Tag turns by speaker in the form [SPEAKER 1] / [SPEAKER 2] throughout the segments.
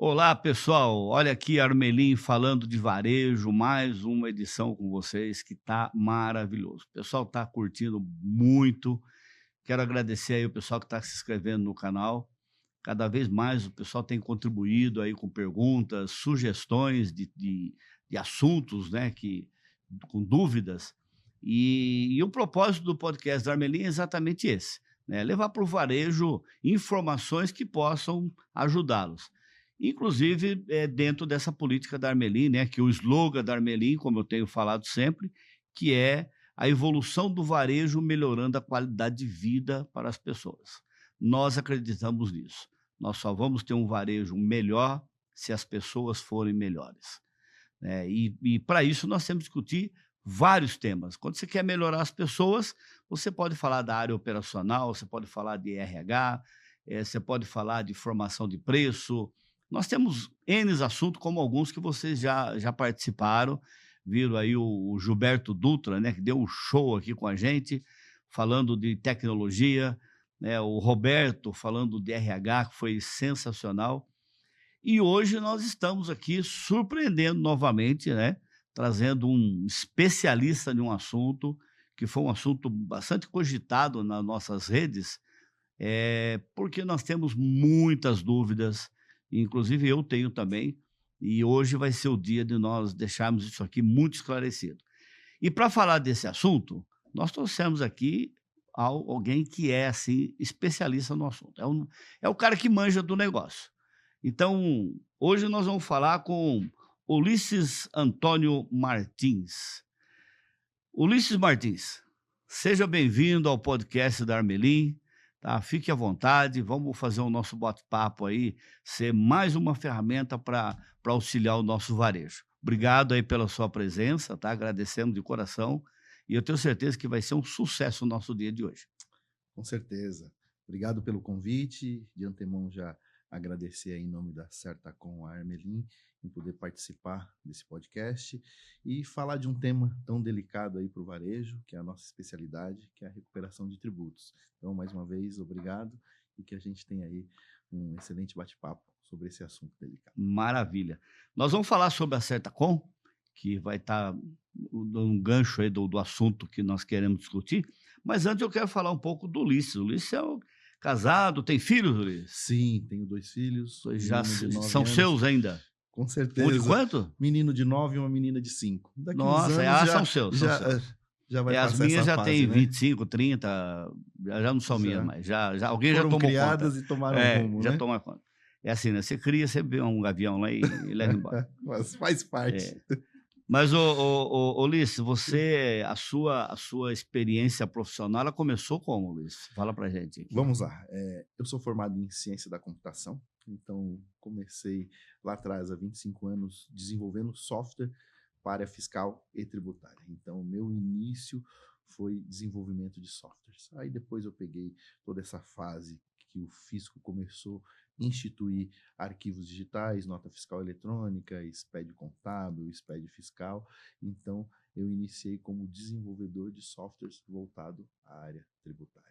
[SPEAKER 1] Olá, pessoal. Olha aqui, Armelin falando de varejo, mais uma edição com vocês que tá maravilhoso. O pessoal tá curtindo muito. Quero agradecer aí o pessoal que está se inscrevendo no canal. Cada vez mais o pessoal tem contribuído aí com perguntas, sugestões de assuntos, né, com dúvidas. E o propósito do podcast da Armelin é exatamente esse, né? Levar para o varejo informações que possam ajudá-los. Inclusive, dentro dessa política da Armelin, né, que o slogan da Armelin, como eu tenho falado sempre, que é a evolução do varejo melhorando a qualidade de vida para as pessoas. Nós acreditamos nisso. Nós só vamos ter um varejo melhor se as pessoas forem melhores, né? E para isso nós temos que discutir vários temas. Quando você quer melhorar as pessoas, você pode falar da área operacional, você pode falar de RH, você pode falar de formação de preço. Nós temos N assuntos, como alguns que vocês já participaram, viram aí o Gilberto Dutra, né, que deu um show aqui com a gente, falando de tecnologia, né, o Roberto falando de RH, que foi sensacional. E hoje nós estamos aqui surpreendendo novamente, né, trazendo um especialista de um assunto, que foi um assunto bastante cogitado nas nossas redes, porque nós temos muitas dúvidas, inclusive eu tenho também, e hoje vai ser o dia de nós deixarmos isso aqui muito esclarecido. E para falar desse assunto, nós trouxemos aqui alguém que é assim especialista no assunto. É o cara que manja do negócio. Então, hoje nós vamos falar com Ulisses Antônio Martins. Ulisses Martins, seja bem-vindo ao podcast da Armelin, tá? Fique à vontade, vamos fazer o nosso bate-papo aí, ser mais uma ferramenta para auxiliar o nosso varejo. Obrigado aí pela sua presença, tá? Agradecemos de coração e eu tenho certeza que vai ser um sucesso o nosso dia de hoje.
[SPEAKER 2] Com certeza. Obrigado pelo convite. De antemão, já agradecer aí em nome da Certacom a Armelin em poder participar desse podcast e falar de um tema tão delicado aí para o varejo, que é a nossa especialidade, que é a recuperação de tributos. Então, mais uma vez, obrigado e que a gente tenha aí um excelente bate-papo sobre esse assunto delicado.
[SPEAKER 1] Maravilha. Nós vamos falar sobre a Certacom, que vai estar dando um gancho aí do assunto que nós queremos discutir, mas antes eu quero falar um pouco do Ulisses. O Ulisses é casado, tem filhos, Ulisses?
[SPEAKER 2] Sim, tenho 2 filhos,
[SPEAKER 1] Já
[SPEAKER 2] menino de 9
[SPEAKER 1] são
[SPEAKER 2] anos.
[SPEAKER 1] seus ainda?
[SPEAKER 2] Com
[SPEAKER 1] Um de
[SPEAKER 2] certeza.
[SPEAKER 1] quanto?
[SPEAKER 2] Menino de 9 e uma menina de 5. Daqui uns
[SPEAKER 1] Nossa,
[SPEAKER 2] anos
[SPEAKER 1] são seus, são seus.
[SPEAKER 2] já vai
[SPEAKER 1] As
[SPEAKER 2] passar
[SPEAKER 1] minhas
[SPEAKER 2] essa
[SPEAKER 1] já
[SPEAKER 2] fase,
[SPEAKER 1] têm
[SPEAKER 2] né?
[SPEAKER 1] 25, 30, já não são minhas
[SPEAKER 2] Já
[SPEAKER 1] mais. Alguém já
[SPEAKER 2] foram
[SPEAKER 1] tomou
[SPEAKER 2] criadas
[SPEAKER 1] conta.
[SPEAKER 2] e tomaram rumo,
[SPEAKER 1] Já
[SPEAKER 2] né?
[SPEAKER 1] toma conta. É assim, né? Você cria, você vê um gavião lá e leva embora.
[SPEAKER 2] Mas faz parte.
[SPEAKER 1] É. Mas, Ulisses, a sua experiência profissional, ela começou como, Ulisses? Fala pra gente aqui.
[SPEAKER 2] Vamos lá. Eu sou formado em ciência da computação, então comecei lá atrás, há 25 anos, desenvolvendo software para a área fiscal e tributária. Então, o meu início foi desenvolvimento de softwares. Aí depois eu peguei toda essa fase que o fisco começou a instituir arquivos digitais, nota fiscal eletrônica, SPED contábil, SPED fiscal. Então, eu iniciei como desenvolvedor de softwares voltado à área tributária.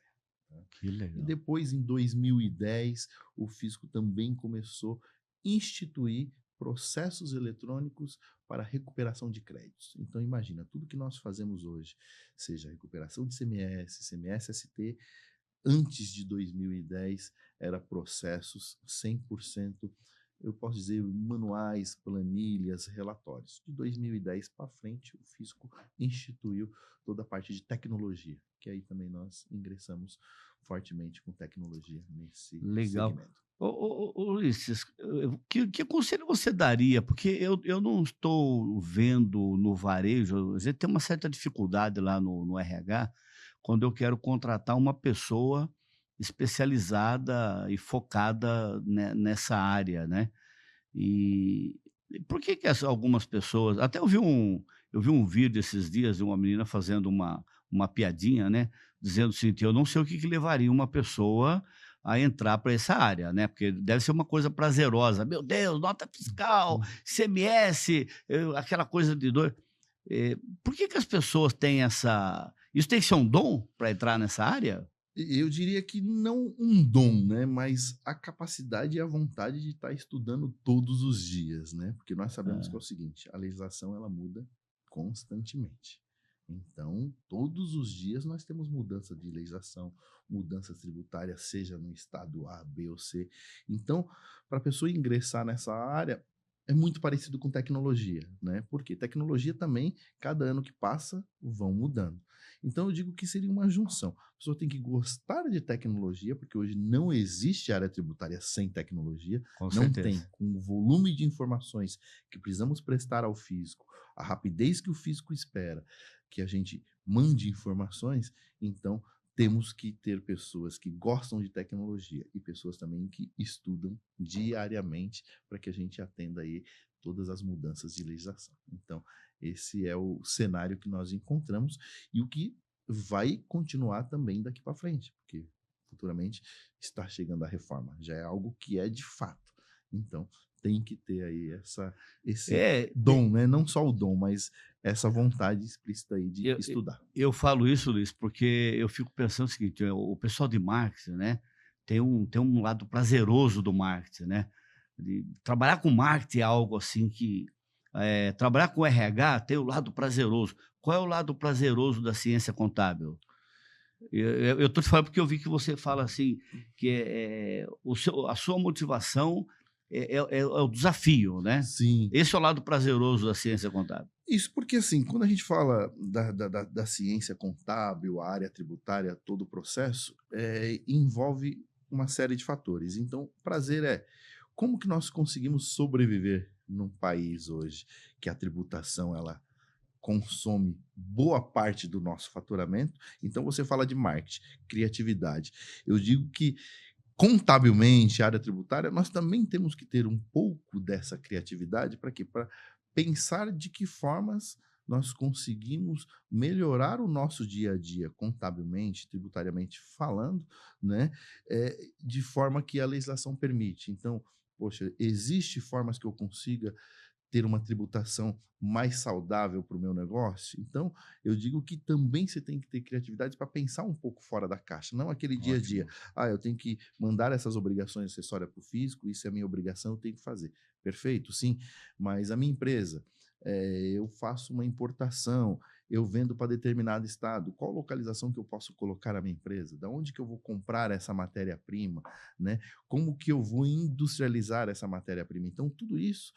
[SPEAKER 1] Que legal.
[SPEAKER 2] E depois, em 2010, o fisco também começou a instituir processos eletrônicos para recuperação de créditos. Então, imagina, tudo que nós fazemos hoje, seja recuperação de CMS, CMS-ST, antes de 2010, era processos 100%, eu posso dizer, manuais, planilhas, relatórios. De 2010 para frente, o fisco instituiu toda a parte de tecnologia, que aí também nós ingressamos fortemente com tecnologia nesse
[SPEAKER 1] Legal.
[SPEAKER 2] segmento.
[SPEAKER 1] Ulisses, que conselho você daria? Porque eu não estou vendo no varejo, a gente tem uma certa dificuldade lá no RH, quando eu quero contratar uma pessoa especializada e focada nessa área, né? E por que algumas pessoas. Até eu vi um vídeo esses dias de uma menina fazendo uma piadinha, né? Dizendo o seguinte: eu não sei o que levaria uma pessoa a entrar para essa área, né? Porque deve ser uma coisa prazerosa. Meu Deus, nota fiscal, CMS, aquela coisa de dor. Por que as pessoas têm essa. Isso tem que ser um dom para entrar nessa área?
[SPEAKER 2] Eu diria que não um dom, né, mas a capacidade e a vontade de estar estudando todos os dias, né, porque nós sabemos que é
[SPEAKER 1] Ah,
[SPEAKER 2] o seguinte, a legislação ela muda constantemente. Então, todos os dias nós temos mudança de legislação, mudança tributária, seja no estado A, B ou C. Então, para a pessoa ingressar nessa área, é muito parecido com tecnologia, né? Porque tecnologia também, cada ano que passa, vão mudando. Então, eu digo que seria uma junção. A pessoa tem que gostar de tecnologia, porque hoje não existe área tributária sem tecnologia,
[SPEAKER 1] com
[SPEAKER 2] não tem.
[SPEAKER 1] certeza.
[SPEAKER 2] Com o volume de informações que precisamos prestar ao fisco, a rapidez que o fisco espera que a gente mande informações, então temos que ter pessoas que gostam de tecnologia e pessoas também que estudam diariamente para que a gente atenda aí todas as mudanças de legislação. Então, esse é o cenário que nós encontramos e o que vai continuar também daqui para frente, porque futuramente está chegando a reforma, já é algo que é de fato. Então, tem que ter aí esse
[SPEAKER 1] É,
[SPEAKER 2] dom, né? Não só o dom, mas essa vontade explícita aí de
[SPEAKER 1] eu, eu
[SPEAKER 2] estudar.
[SPEAKER 1] eu falo isso, Luiz, porque eu fico pensando o seguinte: o pessoal de marketing, né, tem um lado prazeroso do marketing, né? Trabalhar com marketing é algo assim que trabalhar com RH tem o lado prazeroso. Qual é o lado prazeroso da ciência contábil? Eu estou te falando porque eu vi que você fala assim que a sua motivação é o desafio, né?
[SPEAKER 2] Sim,
[SPEAKER 1] Esse é o lado prazeroso da ciência contábil.
[SPEAKER 2] isso porque, assim, quando a gente fala da ciência contábil, a área tributária, todo o processo, envolve uma série de fatores. Então, prazer é como que nós conseguimos sobreviver num país hoje que a tributação ela consome boa parte do nosso faturamento. Então, você fala de marketing, criatividade. Eu digo que contabilmente, a área tributária, nós também temos que ter um pouco dessa criatividade para quê? Para pensar de que formas nós conseguimos melhorar o nosso dia a dia contabilmente, tributariamente falando, né, de forma que a legislação permite. Então, poxa, existe formas que eu consiga ter uma tributação mais saudável para o meu negócio? Então, eu digo que também você tem que ter criatividade para pensar um pouco fora da caixa, não aquele dia a dia.
[SPEAKER 1] Ótimo.
[SPEAKER 2] Ah, eu tenho que mandar essas obrigações acessórias para o fisco, isso é minha obrigação, eu tenho que fazer. Perfeito, sim, mas a minha empresa, eu faço uma importação, eu vendo para determinado estado, qual localização que eu posso colocar a minha empresa? Da onde que eu vou comprar essa matéria-prima, né? Como que eu vou industrializar essa matéria-prima? Então, tudo isso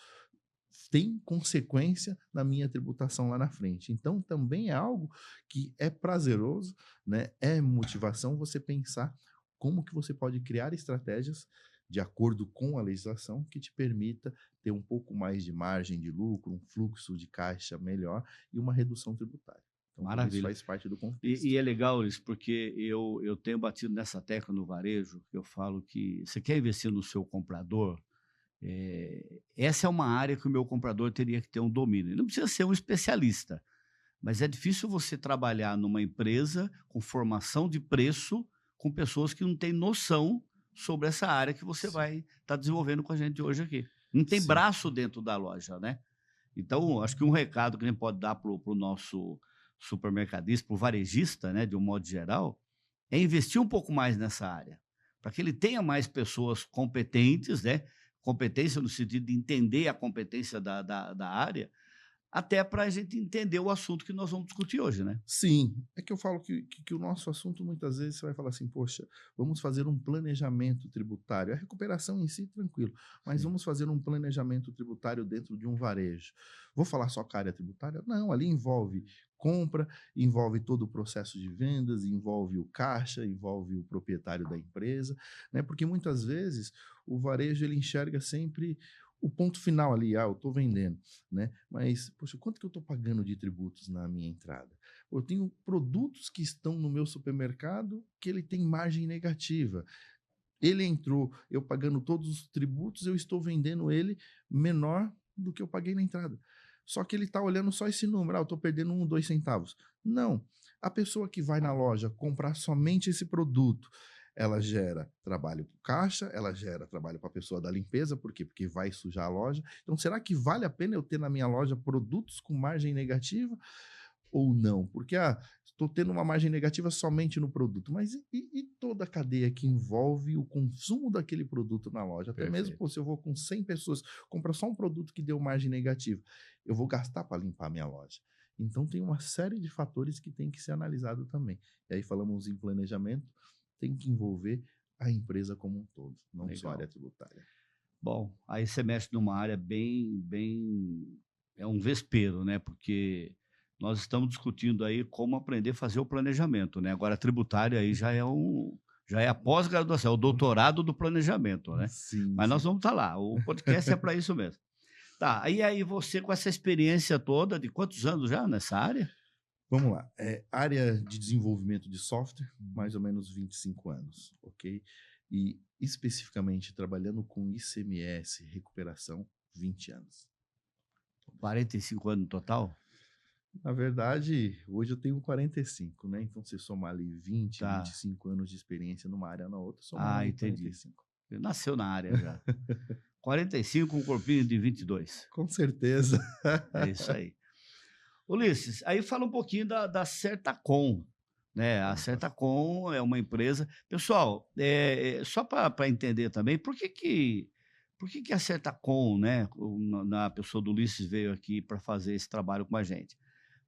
[SPEAKER 2] tem consequência na minha tributação lá na frente. Então, também é algo que é prazeroso, né? É motivação você pensar como que você pode criar estratégias de acordo com a legislação que te permita ter um pouco mais de margem de lucro, um fluxo de caixa melhor e uma redução tributária. Então, tudo isso
[SPEAKER 1] Maravilha.
[SPEAKER 2] faz parte do
[SPEAKER 1] E
[SPEAKER 2] contexto.
[SPEAKER 1] é legal isso, porque eu tenho batido nessa tecla no varejo, que eu falo que você quer investir no seu comprador, essa é uma área que o meu comprador teria que ter um domínio. Ele não precisa ser um especialista, mas é difícil você trabalhar numa empresa com formação de preço, com pessoas que não têm noção sobre essa área que você
[SPEAKER 2] Sim,
[SPEAKER 1] vai estar desenvolvendo com a gente hoje aqui. Não tem
[SPEAKER 2] sim,
[SPEAKER 1] braço dentro da loja, né? Então, acho que um recado que a gente pode dar para o nosso supermercadista, para o varejista, né, de um modo geral, é investir um pouco mais nessa área, para que ele tenha mais pessoas competentes, né? Competência no sentido de entender a competência da área, até para a gente entender o assunto que nós vamos discutir hoje, né?
[SPEAKER 2] sim, é que eu falo que o nosso assunto muitas vezes você vai falar assim, poxa, vamos fazer um planejamento tributário. A recuperação em si, tranquilo, mas
[SPEAKER 1] Sim.
[SPEAKER 2] vamos fazer um planejamento tributário dentro de um varejo. Vou falar só com a área tributária? Não, ali envolve compra, envolve todo o processo de vendas, envolve o caixa, envolve o proprietário da empresa, né? Porque muitas vezes o varejo ele enxerga sempre o ponto final ali, eu estou vendendo, né? Mas, poxa, quanto que eu estou pagando de tributos na minha entrada? Eu tenho produtos que estão no meu supermercado que ele tem margem negativa. Ele entrou, eu pagando todos os tributos, eu estou vendendo ele menor do que eu paguei na entrada. Só que ele está olhando só esse número, eu estou perdendo 1, 2 centavos. Não. A pessoa que vai na loja comprar somente esse produto, ela gera trabalho para o caixa, ela gera trabalho para a pessoa da limpeza, por quê? Porque vai sujar a loja. Então, será que vale a pena eu ter na minha loja produtos com margem negativa? ou não? Porque, estou tendo uma margem negativa somente no produto, mas e toda a cadeia que envolve o consumo daquele produto na loja? Até mesmo,
[SPEAKER 1] Perfeito.
[SPEAKER 2] pô, se eu vou com 100 pessoas comprar só um produto que deu margem negativa, eu vou gastar para limpar a minha loja. Então, tem uma série de fatores que tem que ser analisado também. E aí falamos em planejamento, tem que envolver a empresa como um todo, não só a área
[SPEAKER 1] Legal.
[SPEAKER 2] tributária.
[SPEAKER 1] Bom, aí você mexe numa área é um vespeiro, né? Porque nós estamos discutindo aí como aprender a fazer o planejamento, né? Agora, tributário aí já é a pós-graduação, é o doutorado do planejamento, né?
[SPEAKER 2] Sim,
[SPEAKER 1] Mas nós
[SPEAKER 2] sim.
[SPEAKER 1] vamos estar lá. O podcast é para isso mesmo. Tá, e aí você com essa experiência toda, de quantos anos já nessa área?
[SPEAKER 2] Vamos lá. Área de desenvolvimento de software, mais ou menos 25 anos, ok? E especificamente trabalhando com ICMS, recuperação, 20 anos.
[SPEAKER 1] 45 anos no total?
[SPEAKER 2] Na verdade, hoje eu tenho 45, né? Então, se somar ali 20,
[SPEAKER 1] Tá.
[SPEAKER 2] 25 anos de experiência numa área ou na outra, somando
[SPEAKER 1] Ah,
[SPEAKER 2] ali
[SPEAKER 1] entendi.
[SPEAKER 2] 45.
[SPEAKER 1] Você nasceu na área já. 45 com um corpinho de 22.
[SPEAKER 2] Com certeza.
[SPEAKER 1] É isso aí. Ulisses, aí fala um pouquinho da Certacom, né? A
[SPEAKER 2] Opa.
[SPEAKER 1] Certacom é uma empresa. Pessoal, só para entender também, por que a Certacom, né? A pessoa do Ulisses veio aqui para fazer esse trabalho com a gente.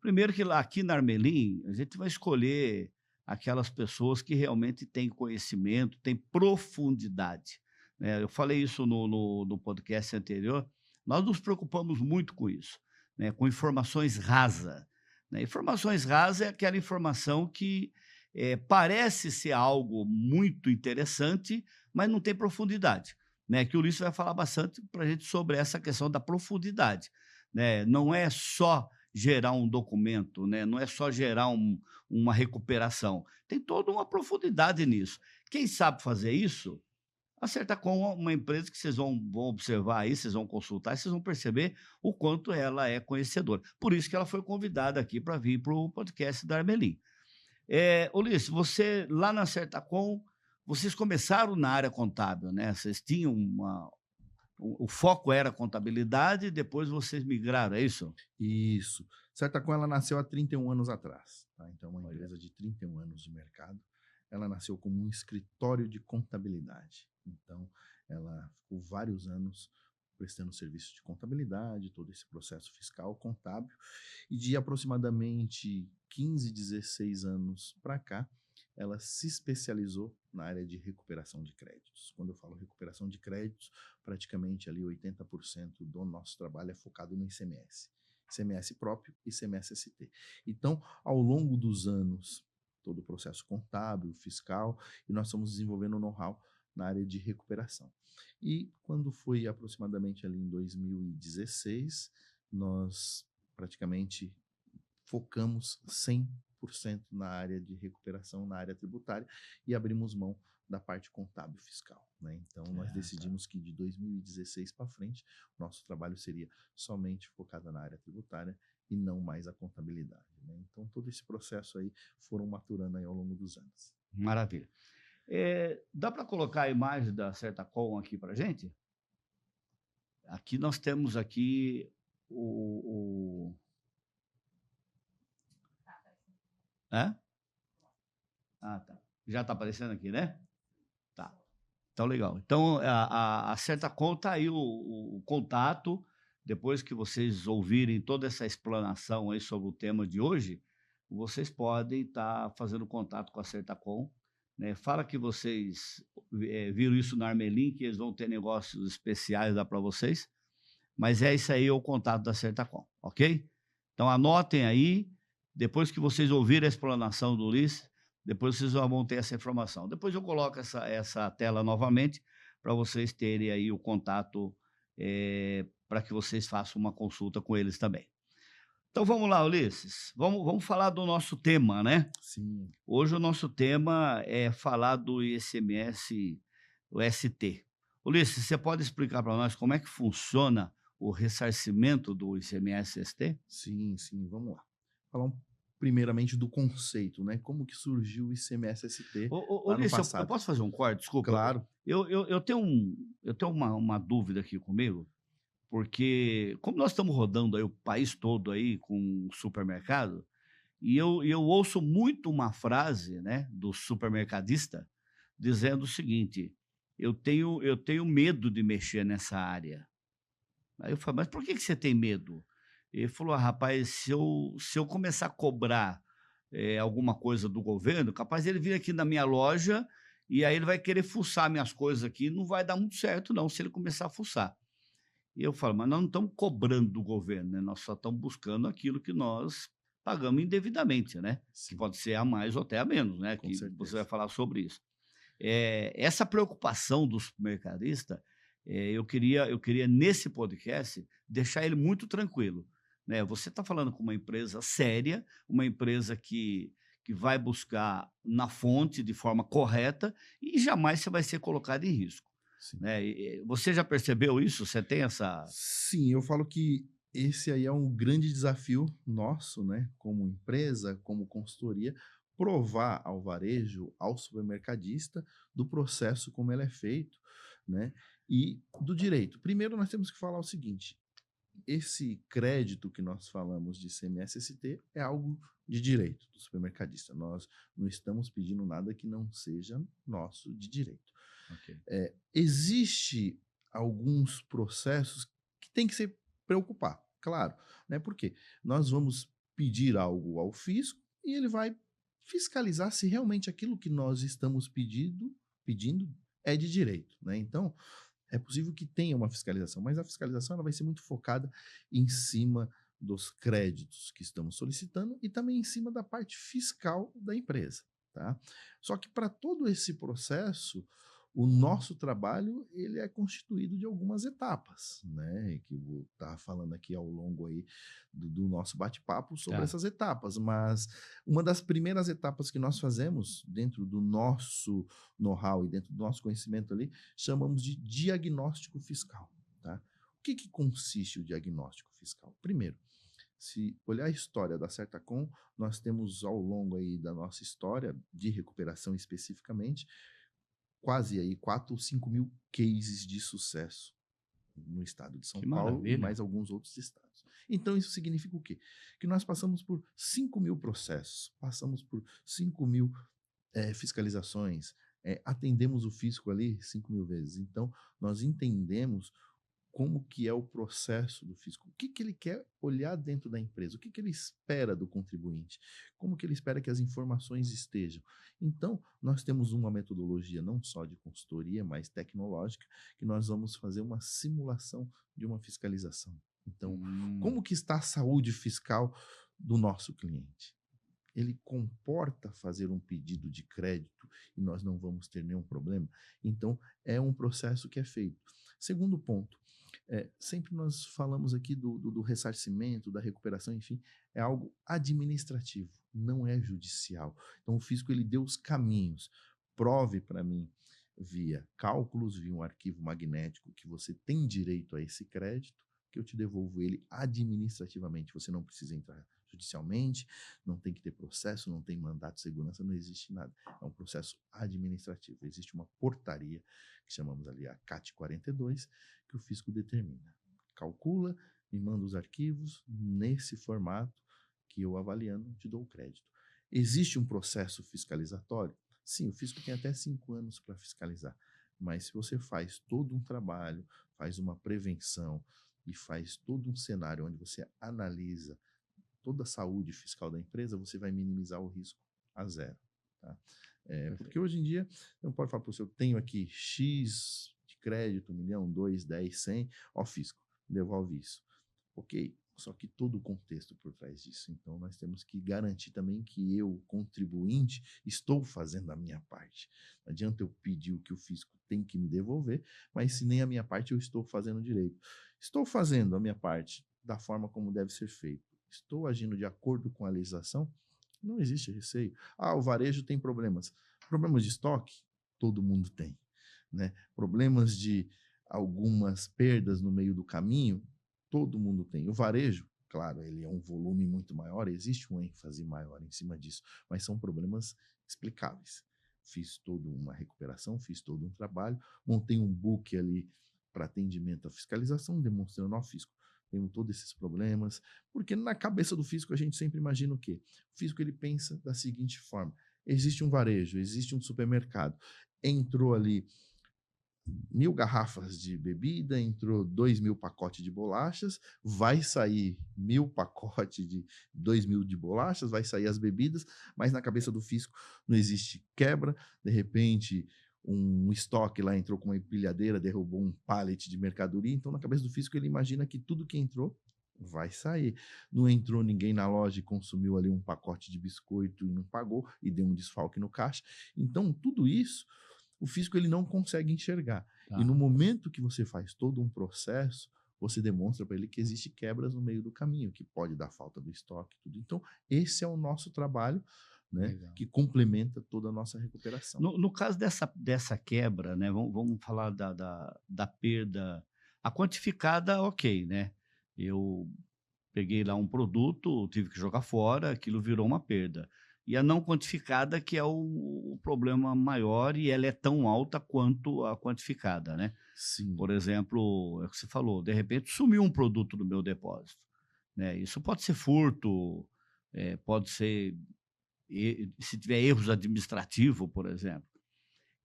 [SPEAKER 1] Primeiro que lá aqui na Armelim, a gente vai escolher aquelas pessoas que realmente têm conhecimento, têm profundidade, né? Eu falei isso no podcast anterior. Nós nos preocupamos muito com isso, né? Com informações rasas, né? Informações rasas é aquela informação que parece ser algo muito interessante, mas não tem profundidade, né? Que o Ulisses vai falar bastante para a gente sobre essa questão da profundidade, né? Não é só gerar um documento, né? Não é só gerar uma recuperação. Tem toda uma profundidade nisso. Quem sabe fazer isso, acerta com uma empresa que vocês vão observar aí, vocês vão consultar, vocês vão perceber o quanto ela é conhecedora. Por isso que ela foi convidada aqui para vir para o podcast da Armelim. Ulisses, você lá na Certacom, vocês começaram na área contábil, né? Vocês tinham o foco era contabilidade, depois vocês migraram, é isso?
[SPEAKER 2] Isso. Certacom, ela nasceu há 31 anos atrás, tá? Então, uma
[SPEAKER 1] Olha.
[SPEAKER 2] empresa de 31 anos de mercado. Ela nasceu como um escritório de contabilidade. Então, ela ficou vários anos prestando serviço de contabilidade, todo esse processo fiscal, contábil. E de aproximadamente 15, 16 anos para cá, ela se especializou na área de recuperação de créditos. Quando eu falo recuperação de créditos, praticamente ali 80% do nosso trabalho é focado no ICMS. ICMS próprio e ICMS-ST. Então, ao longo dos anos, todo o processo contábil, fiscal, e nós estamos desenvolvendo know-how na área de recuperação. E quando foi aproximadamente ali em 2016, nós praticamente focamos 100% na área de recuperação, na área tributária, e abrimos mão da parte contábil fiscal, né? Então, nós
[SPEAKER 1] Tá.
[SPEAKER 2] decidimos que de 2016 para frente, nosso trabalho seria somente focado na área tributária e não mais a contabilidade, né? Então, todo esse processo aí foram maturando aí ao longo dos anos.
[SPEAKER 1] Maravilha. Dá para colocar a imagem da Certacom aqui para gente? Aqui nós temos aqui o... Hã? Ah, tá. Já está aparecendo aqui, né? Tá. Então, legal. Então, a Certacom está aí o contato. Depois que vocês ouvirem toda essa explanação aí sobre o tema de hoje, vocês podem estar fazendo contato com a Certacom, né? Fala que vocês viram isso na Armelim, que eles vão ter negócios especiais lá para vocês. Mas é isso aí, é o contato da Certacom, ok? Então, anotem aí. Depois que vocês ouvirem a explanação do Ulisses, depois vocês vão ter essa informação. Depois eu coloco essa tela novamente para vocês terem aí o contato para que vocês façam uma consulta com eles também. Então vamos lá, Ulisses. Vamos falar do nosso tema, né?
[SPEAKER 2] Sim.
[SPEAKER 1] Hoje o nosso tema é falar do ICMS, o ST. Ulisses, você pode explicar para nós como é que funciona o ressarcimento do ICMS-ST?
[SPEAKER 2] Sim, sim, vamos lá. Falar primeiramente do conceito, né? Como que surgiu o ICMS-ST lá no
[SPEAKER 1] Ulisses, eu
[SPEAKER 2] passado.
[SPEAKER 1] posso fazer um corte? Desculpa.
[SPEAKER 2] Claro.
[SPEAKER 1] Eu tenho uma dúvida aqui comigo, porque como nós estamos rodando aí o país todo aí com supermercado, E eu ouço muito uma frase, né, do supermercadista dizendo o seguinte: eu tenho medo de mexer nessa área. Aí eu falo: "Mas por que que você tem medo?" Ele falou: "Ah, rapaz, se eu começar a cobrar, alguma coisa do governo, capaz ele vir aqui na minha loja, e aí ele vai querer fuçar minhas coisas aqui, não vai dar muito certo não, se ele começar a fuçar." E eu falo: "Mas nós não estamos cobrando do governo, né, nós só estamos buscando aquilo que nós pagamos indevidamente, né, que
[SPEAKER 2] Sim,
[SPEAKER 1] pode ser a mais ou até a menos, né,
[SPEAKER 2] com
[SPEAKER 1] que você vai
[SPEAKER 2] certeza.
[SPEAKER 1] falar sobre isso." Essa preocupação do supermercadista, eu queria nesse podcast deixar ele muito tranquilo, né. Você está falando com uma empresa séria, uma empresa que vai buscar na fonte de forma correta e jamais você vai ser colocado em risco,
[SPEAKER 2] Sim.
[SPEAKER 1] né. Você já percebeu isso? Você tem essa
[SPEAKER 2] Sim, eu falo que esse aí é um grande desafio nosso, né, como empresa, como consultoria, provar ao varejo, ao supermercadista, do processo como ele é feito, né, e do direito. Primeiro nós temos que falar o seguinte: esse crédito que nós falamos de CMS-ST é algo de direito do supermercadista. Nós não estamos pedindo nada que não seja nosso de direito.
[SPEAKER 1] ok,
[SPEAKER 2] Existe alguns processos que tem que se preocupar, claro, né? Porque nós vamos pedir algo ao fisco e ele vai fiscalizar se realmente aquilo que nós estamos pedindo é de direito, né? Então, é possível que tenha uma fiscalização, mas a fiscalização ela vai ser muito focada em cima dos créditos que estamos solicitando e também em cima da parte fiscal da empresa, tá? Só que para todo esse processo, o nosso trabalho ele é constituído de algumas etapas, né? Que eu vou estar falando aqui ao longo aí do nosso bate-papo sobre
[SPEAKER 1] tá.
[SPEAKER 2] essas etapas, mas uma das primeiras etapas que nós fazemos dentro do nosso know-how e dentro do nosso conhecimento ali, chamamos de diagnóstico fiscal, tá? O que consiste o diagnóstico fiscal? Primeiro, se olhar a história da Certacom, nós temos ao longo aí da nossa história de recuperação especificamente, quase aí 4 ou 5 mil cases de sucesso no estado de São
[SPEAKER 1] Que
[SPEAKER 2] Paulo e
[SPEAKER 1] maravilha.
[SPEAKER 2] mais alguns outros estados. Então, isso significa o quê? Que nós passamos por 5 mil processos, passamos por 5 mil fiscalizações, atendemos o fisco ali 5 mil vezes. Então, nós entendemos como que é o processo do fisco, o que que ele quer olhar dentro da empresa, o que que ele espera do contribuinte, como que ele espera que as informações estejam. Então, nós temos uma metodologia não só de consultoria, mas tecnológica, que nós vamos fazer uma simulação de uma fiscalização. Então,
[SPEAKER 1] Hum.
[SPEAKER 2] como que está a saúde fiscal do nosso cliente? Ele comporta fazer um pedido de crédito e nós não vamos ter nenhum problema? Então, é um processo que é feito. Segundo ponto, sempre nós falamos aqui do ressarcimento, da recuperação, enfim, é algo administrativo, não é judicial. Então, o fisco ele deu os caminhos. Prove para mim via cálculos, via um arquivo magnético que você tem direito a esse crédito, que eu te devolvo ele administrativamente. Você não precisa entrar judicialmente, não tem que ter processo, não tem mandato de segurança, não existe nada. É um processo administrativo. Existe uma portaria, que chamamos ali a CAT 42, que o fisco determina. Calcula, me manda os arquivos nesse formato que eu avaliando te dou o crédito. Existe um processo fiscalizatório? Sim, o fisco tem até 5 anos para fiscalizar, mas se você faz todo um trabalho, faz uma prevenção e faz todo um cenário onde você analisa toda a saúde fiscal da empresa, você vai minimizar o risco a zero. Tá? Porque
[SPEAKER 1] Perfeito.
[SPEAKER 2] hoje em dia, você não pode falar para você, eu tenho aqui X de crédito, 1 milhão, 2, 10, 100, ó fisco, devolve isso. Ok, só que todo o contexto por trás disso. Então, nós temos que garantir também que eu, contribuinte, estou fazendo a minha parte. Não adianta eu pedir o que o fisco tem que me devolver, mas se nem a minha parte eu estou fazendo direito. Estou fazendo a minha parte da forma como deve ser feito. Estou agindo de acordo com a legislação, não existe receio. Ah, o varejo tem problemas. Problemas de estoque? Todo mundo tem. Né? Problemas de algumas perdas no meio do caminho? Todo mundo tem. O varejo, claro, ele é um volume muito maior, existe um ênfase maior em cima disso, mas são problemas explicáveis. Fiz toda uma recuperação, fiz todo um trabalho, montei um book ali para atendimento à fiscalização, demonstrando ao fisco. temos todos esses problemas, porque na cabeça do físico a gente sempre imagina o quê? O físico ele pensa da seguinte forma: existe um varejo, existe um supermercado, entrou ali 1.000 garrafas de bebida, entrou 2.000 pacotes de bolachas, vai sair 1.000 pacotes de 2.000 de bolachas, vai sair as bebidas, mas na cabeça do físico não existe quebra, de repente um estoque lá entrou com uma empilhadeira, derrubou um pallet de mercadoria, então na cabeça do físico ele imagina que tudo que entrou vai sair. Não entrou ninguém na loja e consumiu ali um pacote de biscoito e não pagou e deu um desfalque no caixa. Então tudo isso o físico ele não consegue enxergar. E
[SPEAKER 1] Tá.
[SPEAKER 2] no momento que você faz todo um processo, você demonstra para ele que existe quebras no meio do caminho, que pode dar falta do estoque, tudo. Então, esse é o nosso trabalho, né,
[SPEAKER 1] Legal.
[SPEAKER 2] que complementa toda a nossa recuperação.
[SPEAKER 1] No caso dessa quebra, né, vamos falar da perda, a quantificada, ok, né? Eu peguei lá um produto, tive que jogar fora, aquilo virou uma perda. E a não quantificada que é o problema maior e ela é tão alta quanto a quantificada, né?
[SPEAKER 2] Sim,
[SPEAKER 1] Por exemplo, é o que você falou, de repente sumiu um produto do meu depósito, né? Isso pode ser furto, pode ser, se tiver erros administrativos, por exemplo.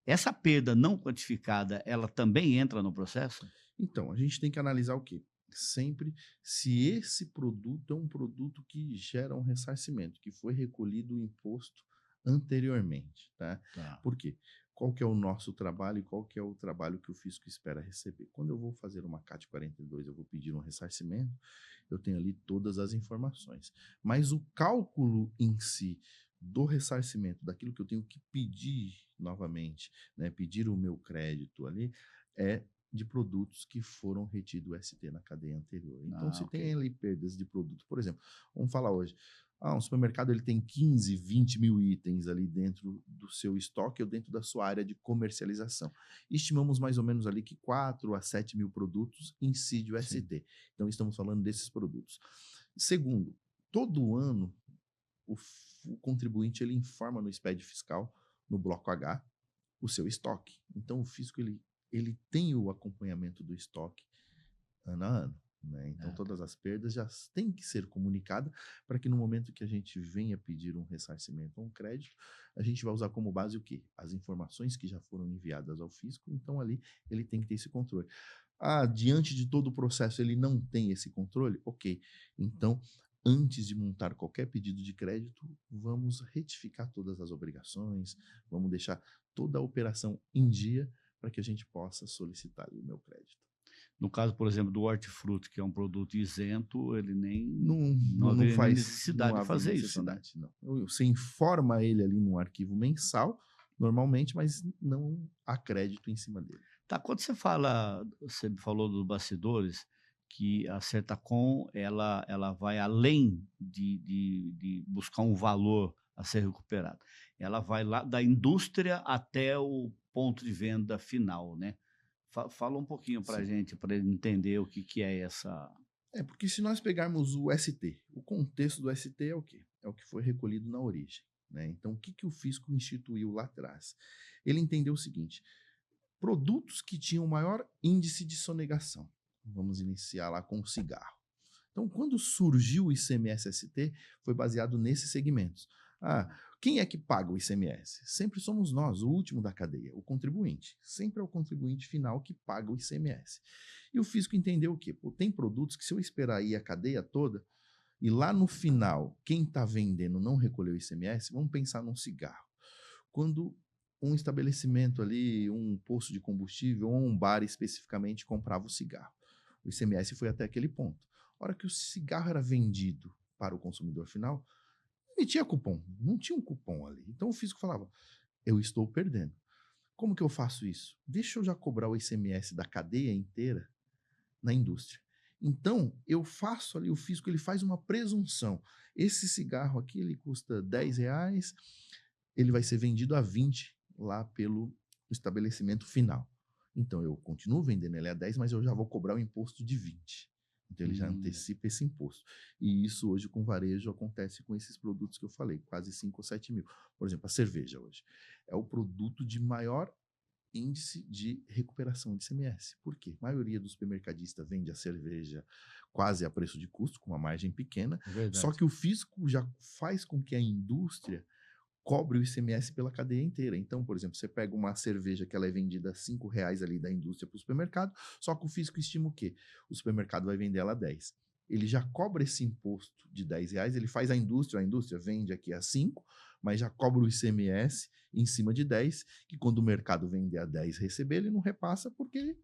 [SPEAKER 1] Essa perda não quantificada, ela também entra no processo?
[SPEAKER 2] então, a gente tem que analisar o quê? Sempre se esse produto é um produto que gera um ressarcimento, que foi recolhido o imposto anteriormente, tá?
[SPEAKER 1] Tá.
[SPEAKER 2] Por quê? Qual que é o nosso trabalho e qual que é o trabalho que o fisco espera receber? Quando eu vou fazer uma CAT 42, eu vou pedir um ressarcimento, eu tenho ali todas as informações. Mas o cálculo em si do ressarcimento, daquilo que eu tenho que pedir novamente, né, pedir o meu crédito ali, é de produtos que foram retidos o ST na cadeia anterior. Então,
[SPEAKER 1] Ah,
[SPEAKER 2] se
[SPEAKER 1] ok.
[SPEAKER 2] tem ali perdas de produto, por exemplo, vamos falar hoje, um supermercado ele tem 15, 20 mil itens ali dentro do seu estoque ou dentro da sua área de comercialização. Estimamos mais ou menos ali que 4 a 7 mil produtos incide o
[SPEAKER 1] Sim.
[SPEAKER 2] ST. Então, estamos falando desses produtos. Segundo, todo ano o contribuinte ele informa no SPED fiscal, no bloco H, o seu estoque. Então, o fisco ele tem o acompanhamento do estoque ano a ano. Né? Então,
[SPEAKER 1] Ah, tá.
[SPEAKER 2] todas as perdas já têm que ser comunicadas para que no momento que a gente venha pedir um ressarcimento ou um crédito, a gente vai usar como base o quê? As informações que já foram enviadas ao fisco. Então, ali ele tem que ter esse controle. Diante de todo o processo, ele não tem esse controle? Ok. Então, antes de montar qualquer pedido de crédito, vamos retificar todas as obrigações, vamos deixar toda a operação em dia para que a gente possa solicitar ali o meu crédito.
[SPEAKER 1] No caso, por exemplo, do hortifruti, que é um produto isento, ele nem
[SPEAKER 2] Não,
[SPEAKER 1] não
[SPEAKER 2] não, não
[SPEAKER 1] haveria nem
[SPEAKER 2] faz, não
[SPEAKER 1] necessidade de
[SPEAKER 2] há
[SPEAKER 1] fazer isso, né?
[SPEAKER 2] necessidade, não. Você informa ele ali num arquivo mensal, normalmente, mas não há crédito em cima dele.
[SPEAKER 1] Tá, quando você me falou dos bastidores, que a Certacom ela vai além de buscar um valor a ser recuperado. Ela vai lá da indústria até o ponto de venda final, né. Fala um pouquinho para a
[SPEAKER 2] Sim.
[SPEAKER 1] gente, para entender o que é essa.
[SPEAKER 2] Porque se nós pegarmos o ST, o contexto do ST é o quê? É o que foi recolhido na origem. Né? Então, o que o fisco instituiu lá atrás? Ele entendeu o seguinte: produtos que tinham maior índice de sonegação. Vamos iniciar lá com o cigarro. Então, quando surgiu o ICMS-ST, foi baseado nesses segmentos. Quem é que paga o ICMS? Sempre somos nós, o último da cadeia, o contribuinte. Sempre é o contribuinte final que paga o ICMS. E o fisco entendeu o quê? Tem produtos que se eu esperar aí a cadeia toda, e lá no final, quem está vendendo não recolheu o ICMS, vamos pensar num cigarro. Quando um estabelecimento ali, um posto de combustível ou um bar especificamente comprava o cigarro. O ICMS foi até aquele ponto. A hora que o cigarro era vendido para o consumidor final, não tinha cupom, não tinha um cupom ali. Então o fisco falava, eu estou perdendo. Como que eu faço isso? Deixa eu já cobrar o ICMS da cadeia inteira na indústria. Então, eu faço ali, o fisco ele faz uma presunção. Esse cigarro aqui, ele custa R$10, ele vai ser vendido a 20 lá pelo estabelecimento final. Então, eu continuo vendendo ele a 10, mas eu já vou cobrar o imposto de 20. Então, ele já
[SPEAKER 1] Hum.
[SPEAKER 2] antecipa esse imposto. E isso hoje com varejo acontece com esses produtos que eu falei, quase 5 ou 7 mil. Por exemplo, a cerveja hoje. É o produto de maior índice de recuperação de ICMS. Por quê? A maioria dos supermercadistas vende a cerveja quase a preço de custo, com uma margem pequena,
[SPEAKER 1] É
[SPEAKER 2] só
[SPEAKER 1] verdade.
[SPEAKER 2] que o fisco já faz com que a indústria cobre o ICMS pela cadeia inteira. Então, por exemplo, você pega uma cerveja que ela é vendida a R$ 5 ali da indústria para o supermercado, só que o fisco estima o quê? O supermercado vai vender ela a 10. Ele já cobra esse imposto de R$ 10, ele faz a indústria vende aqui a 5, mas já cobra o ICMS em cima de 10, que quando o mercado vender a 10 receber, ele não repassa porque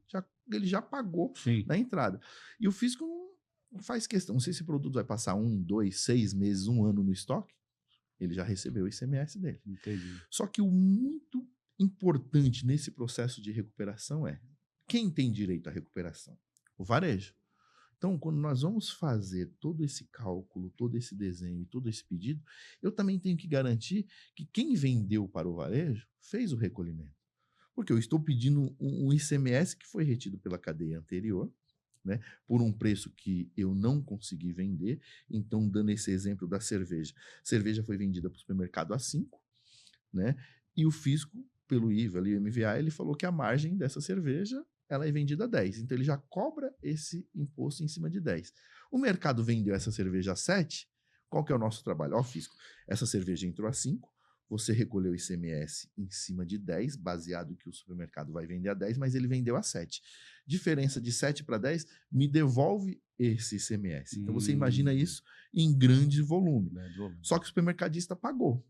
[SPEAKER 2] ele já pagou
[SPEAKER 1] Sim,
[SPEAKER 2] na entrada. E o fisco não faz questão, não sei se esse produto vai passar 1, 2, 6 meses, 1 ano no estoque, ele já recebeu o ICMS dele.
[SPEAKER 1] entendi.
[SPEAKER 2] Só que o muito importante nesse processo de recuperação é quem tem direito à recuperação? O varejo. Então, quando nós vamos fazer todo esse cálculo, todo esse desenho, todo esse pedido, eu também tenho que garantir que quem vendeu para o varejo fez o recolhimento. Porque eu estou pedindo um ICMS que foi retido pela cadeia anterior, né, por um preço que eu não consegui vender. Então, dando esse exemplo da cerveja. A cerveja foi vendida para o supermercado a 5, né, e o fisco, pelo IVA ali, o MVA, ele falou que a margem dessa cerveja ela é vendida a 10. Então, ele já cobra esse imposto em cima de 10. O mercado vendeu essa cerveja a 7. Qual que é o nosso trabalho? Ó, fisco, essa cerveja entrou a 5, você recolheu o ICMS em cima de 10, baseado que o supermercado vai vender a 10, mas ele vendeu a 7. Diferença de 7 para 10, me devolve esse ICMS. Então você imagina isso em grande volume. Só que o supermercadista pagou.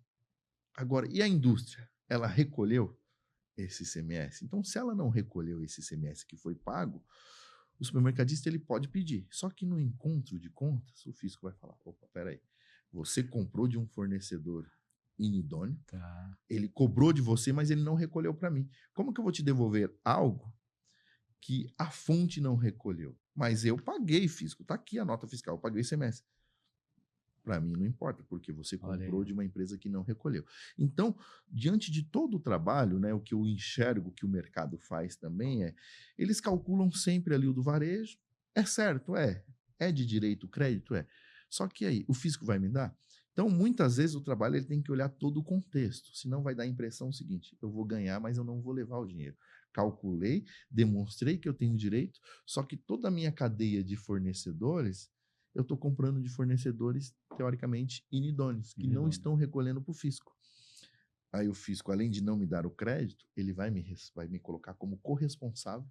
[SPEAKER 2] Agora, e a indústria? Ela recolheu esse ICMS? Então, se ela não recolheu esse ICMS que foi pago, o supermercadista ele pode pedir. Só que no encontro de contas, o fisco vai falar: opa, peraí, você comprou de um fornecedor inidôneo,
[SPEAKER 1] Tá.
[SPEAKER 2] ele cobrou de você, mas ele não recolheu para mim. Como que eu vou te devolver algo que a fonte não recolheu? Mas eu paguei, fisco, tá aqui a nota fiscal, eu paguei o ICMS. Para mim não importa, porque você
[SPEAKER 1] Olha
[SPEAKER 2] comprou
[SPEAKER 1] aí.
[SPEAKER 2] de uma empresa que não recolheu. Então, diante de todo o trabalho, né, o que eu enxergo que o mercado faz também eles calculam sempre ali o do varejo. É certo, é de direito o crédito, é. Só que aí, o fisco vai me dar? Então, muitas vezes o trabalho ele tem que olhar todo o contexto, senão vai dar a impressão seguinte: eu vou ganhar, mas eu não vou levar o dinheiro. Calculei, demonstrei que eu tenho direito, só que toda a minha cadeia de fornecedores eu estou comprando de fornecedores, teoricamente, inidôneos, que não estão recolhendo para o fisco. Aí o fisco, além de não me dar o crédito, ele vai me colocar como corresponsável,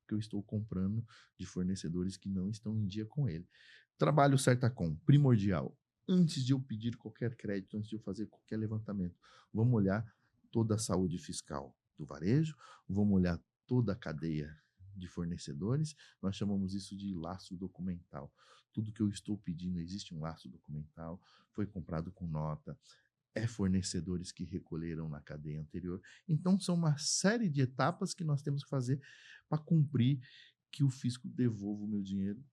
[SPEAKER 2] porque eu estou comprando de fornecedores que não estão em dia com ele. Trabalho Certacom, primordial. Antes de eu pedir qualquer crédito, antes de eu fazer qualquer levantamento, vamos olhar toda a saúde fiscal do varejo, vamos olhar toda a cadeia de fornecedores, nós chamamos isso de laço documental. Tudo que eu estou pedindo, existe um laço documental, foi comprado com nota, é fornecedores que recolheram na cadeia anterior. Então, são uma série de etapas que nós temos que fazer para cumprir que o fisco devolva o meu dinheiro,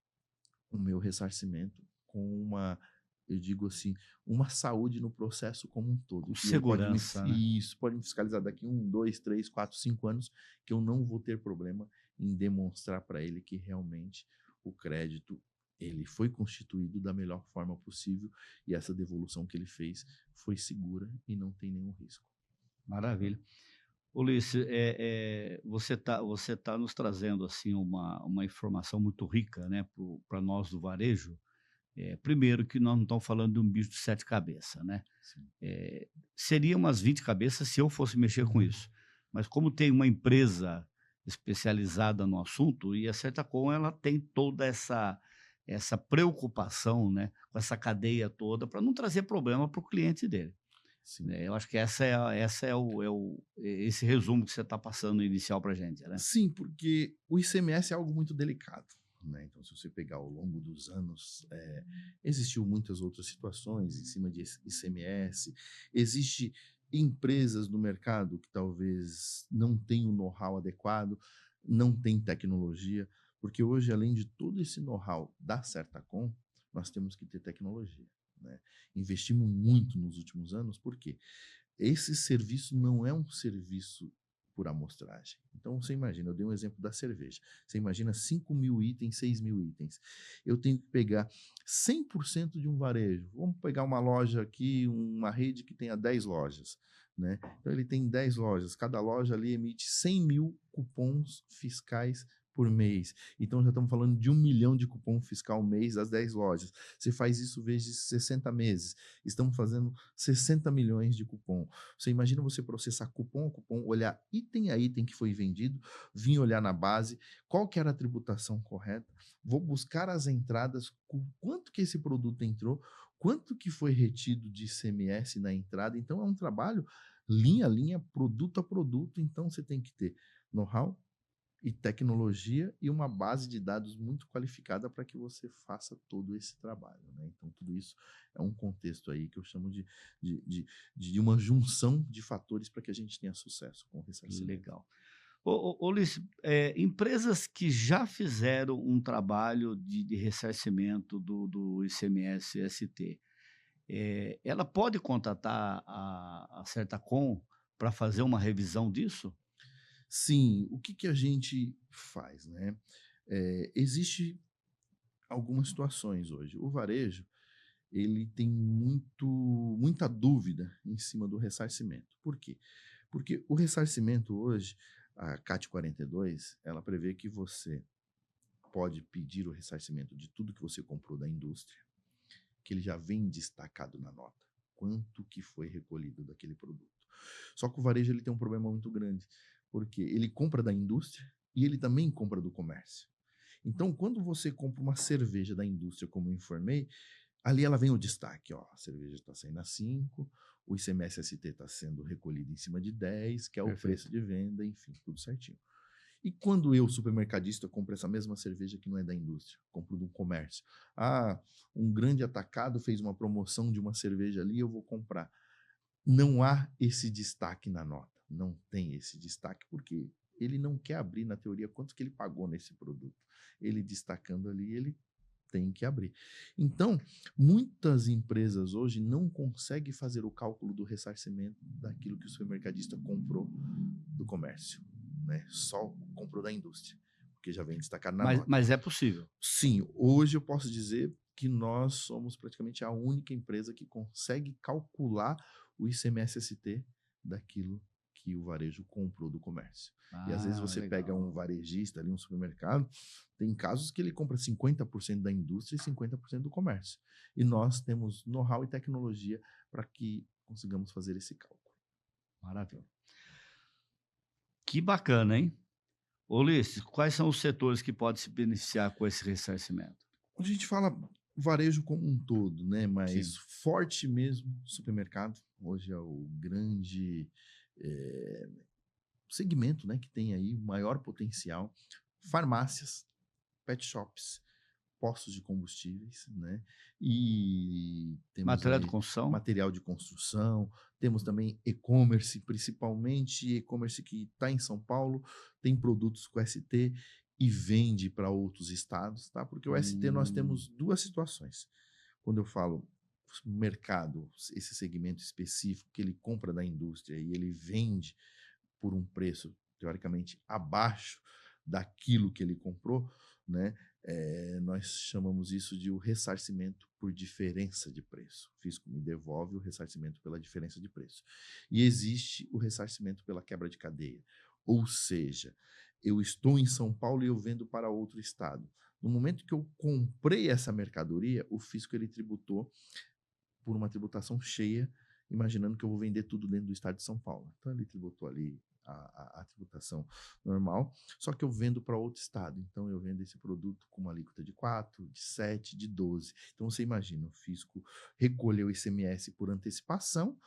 [SPEAKER 2] o meu ressarcimento, com uma, eu digo assim, uma saúde no processo como um todo.
[SPEAKER 1] Com
[SPEAKER 2] E ele pode me,
[SPEAKER 1] segurança, né?
[SPEAKER 2] isso, pode me fiscalizar daqui 1, 2, 3, 4, 5 anos, que eu não vou ter problema em demonstrar para ele que realmente o crédito ele foi constituído da melhor forma possível e essa devolução que ele fez foi segura e não tem nenhum risco.
[SPEAKER 1] Maravilha. Ulisses, você tá nos trazendo assim uma informação muito rica, né, para nós do varejo. Primeiro que nós não estamos falando de um bicho de 7 cabeças, né?
[SPEAKER 2] Sim.
[SPEAKER 1] Seria umas 20 cabeças se eu fosse mexer com isso. Mas como tem uma empresa especializada no assunto, e a Certacom ela tem toda essa preocupação, né, com essa cadeia toda para não trazer problema para o cliente dele.
[SPEAKER 2] Sim.
[SPEAKER 1] Eu acho que esse resumo que você está passando inicial para a gente, né?
[SPEAKER 2] Sim, porque o ICMS é algo muito delicado, né? Então, se você pegar ao longo dos anos, existiu muitas outras situações em cima de ICMS. Existe empresas no mercado que talvez não tenham o know-how adequado, não tem tecnologia, porque hoje, além de todo esse know-how da Certacom, nós temos que ter tecnologia, né? Investimos muito nos últimos anos, porque esse serviço não é um serviço por amostragem. Então, você imagina, eu dei um exemplo da cerveja. Você imagina 5.000 itens, 6.000 itens. Eu tenho que pegar 100% de um varejo. Vamos pegar uma loja aqui, uma rede que tenha 10 lojas, né? Então ele tem 10 lojas, cada loja ali emite 100 mil cupons fiscais por mês. Então já estamos falando de 1 milhão de cupom fiscal mês das 10 lojas. Você faz isso vezes 60 meses. Estamos fazendo 60 milhões de cupom. Você imagina você processar cupom a cupom, olhar item a item que foi vendido, vir olhar na base, qual que era a tributação correta, vou buscar as entradas, quanto que esse produto entrou, quanto que foi retido de ICMS na entrada. Então é um trabalho linha a linha, produto a produto. Então você tem que ter know-how e tecnologia e uma base de dados muito qualificada para que você faça todo esse trabalho, né? Então tudo isso é um contexto aí que eu chamo de uma junção de fatores para que a gente tenha sucesso com o ressarcimento.
[SPEAKER 1] Legal. Ô Ulisses, empresas que já fizeram um trabalho de ressarcimento do ICMS-ST, ela pode contatar a Certacom para fazer uma revisão disso?
[SPEAKER 2] Sim, o que a gente faz, né? Existe algumas situações hoje. O varejo, ele tem muita dúvida em cima do ressarcimento. Por quê? Porque o ressarcimento hoje, a CAT 42, ela prevê que você pode pedir o ressarcimento de tudo que você comprou da indústria, que ele já vem destacado na nota, quanto que foi recolhido daquele produto. Só que o varejo ele tem um problema muito grande, porque ele compra da indústria e ele também compra do comércio. Então, quando você compra uma cerveja da indústria, como eu informei, ali ela vem o destaque, ó, a cerveja está saindo a 5, o ICMS-ST está sendo recolhido em cima de 10, que é o
[SPEAKER 1] Perfeito.
[SPEAKER 2] preço de venda, enfim, tudo certinho. E quando eu, supermercadista, compro essa mesma cerveja que não é da indústria, compro de um comércio. Ah, um grande atacado fez uma promoção de uma cerveja ali, eu vou comprar. Não há esse destaque na nota, não tem esse destaque, porque ele não quer abrir, na teoria, quanto que ele pagou nesse produto. Ele destacando ali, ele tem que abrir. Então, muitas empresas hoje não conseguem fazer o cálculo do ressarcimento daquilo que o supermercadista comprou do comércio, né? Só comprou da indústria, porque já vem destacado na nota.
[SPEAKER 1] Mas é possível.
[SPEAKER 2] Sim, hoje eu posso dizer que nós somos praticamente a única empresa que consegue calcular o ICMS-ST daquilo que o varejo comprou do comércio. E às vezes você pega um varejista ali, um supermercado, tem casos que ele compra 50% da indústria e 50% do comércio. E nós temos know-how e tecnologia para que consigamos fazer esse cálculo.
[SPEAKER 1] Maravilha. Que bacana, hein? Ulisses, quais são os setores que podem se beneficiar com esse ressarcimento?
[SPEAKER 2] Quando a gente fala varejo como um todo, né? Mas
[SPEAKER 1] Sim.
[SPEAKER 2] forte mesmo, supermercado. Hoje é o grande segmento, né? Que tem aí o maior potencial. Farmácias, pet shops, postos de combustíveis, né? E temos
[SPEAKER 1] Material de
[SPEAKER 2] aí
[SPEAKER 1] construção?
[SPEAKER 2] material de construção, temos também e-commerce, principalmente e-commerce que está em São Paulo, tem produtos com ST e vende para outros estados, tá? Porque o ST nós temos duas situações. Quando eu falo mercado, esse segmento específico que ele compra da indústria e ele vende por um preço teoricamente abaixo daquilo que ele comprou, né? Nós chamamos isso de o ressarcimento por diferença de preço. O fisco me devolve o ressarcimento pela diferença de preço. E existe o ressarcimento pela quebra de cadeia. Ou seja, eu estou em São Paulo e eu vendo para outro estado. No momento que eu comprei essa mercadoria, o fisco ele tributou por uma tributação cheia, imaginando que eu vou vender tudo dentro do estado de São Paulo. Então ele tributou ali a tributação normal, só que eu vendo para outro estado. Então eu vendo esse produto com uma alíquota de 4, de 7, de 12. Então você imagina, o fisco recolheu o ICMS por antecipação,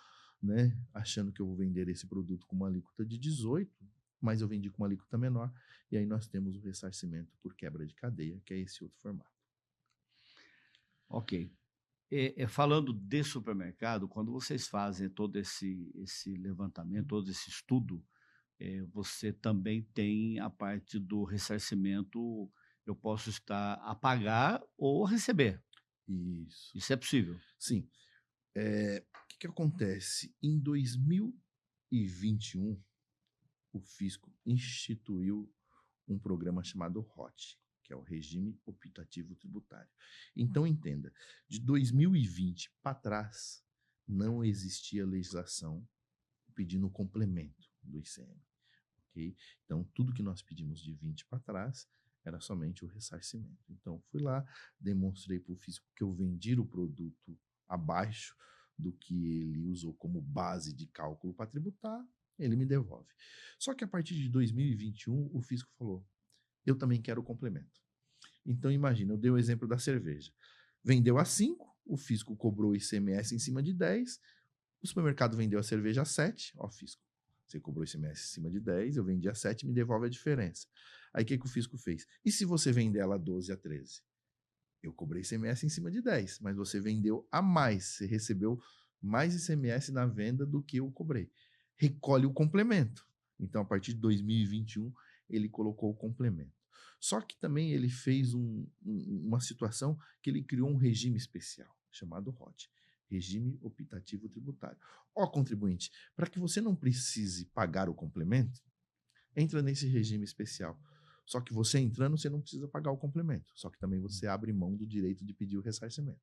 [SPEAKER 2] né, achando que eu vou vender esse produto com uma alíquota de 18, mas eu vendi com uma alíquota menor, e aí nós temos o ressarcimento por quebra de cadeia, que é esse outro formato.
[SPEAKER 1] Ok. Falando de supermercado, quando vocês fazem todo esse levantamento, todo esse estudo, você também tem a parte do ressarcimento, eu posso estar a pagar ou receber.
[SPEAKER 2] Isso.
[SPEAKER 1] Isso é possível?
[SPEAKER 2] Sim. O que acontece? Em 2021, o fisco instituiu um programa chamado ROT, que é o Regime Optativo Tributário. Então, entenda, de 2020 para trás, não existia legislação pedindo o complemento do ICM. Okay? Então, tudo que nós pedimos de 20 para trás era somente o ressarcimento. Então, fui lá, demonstrei para o fisco que eu vendi o produto abaixo do que ele usou como base de cálculo para tributar, ele me devolve. Só que a partir de 2021, o fisco falou, eu também quero o complemento. Então, imagina, eu dei o exemplo da cerveja. Vendeu a 5, o fisco cobrou o ICMS em cima de 10, o supermercado vendeu a cerveja a 7, ó, fisco, você cobrou ICMS em cima de 10, eu vendi a 7, me devolve a diferença. Aí o que o fisco fez? E se você vender ela a 12, a 13? Eu cobrei ICMS em cima de 10, mas você vendeu a mais, você recebeu mais ICMS na venda do que eu cobrei. Recolhe o complemento. Então, a partir de 2021, ele colocou o complemento. Só que também ele fez uma situação que ele criou um regime especial, chamado ROT, Regime Optativo Tributário. Ó, contribuinte, para que você não precise pagar o complemento, entra nesse regime especial. Só que você entrando, você não precisa pagar o complemento. Só que também você abre mão do direito de pedir o ressarcimento.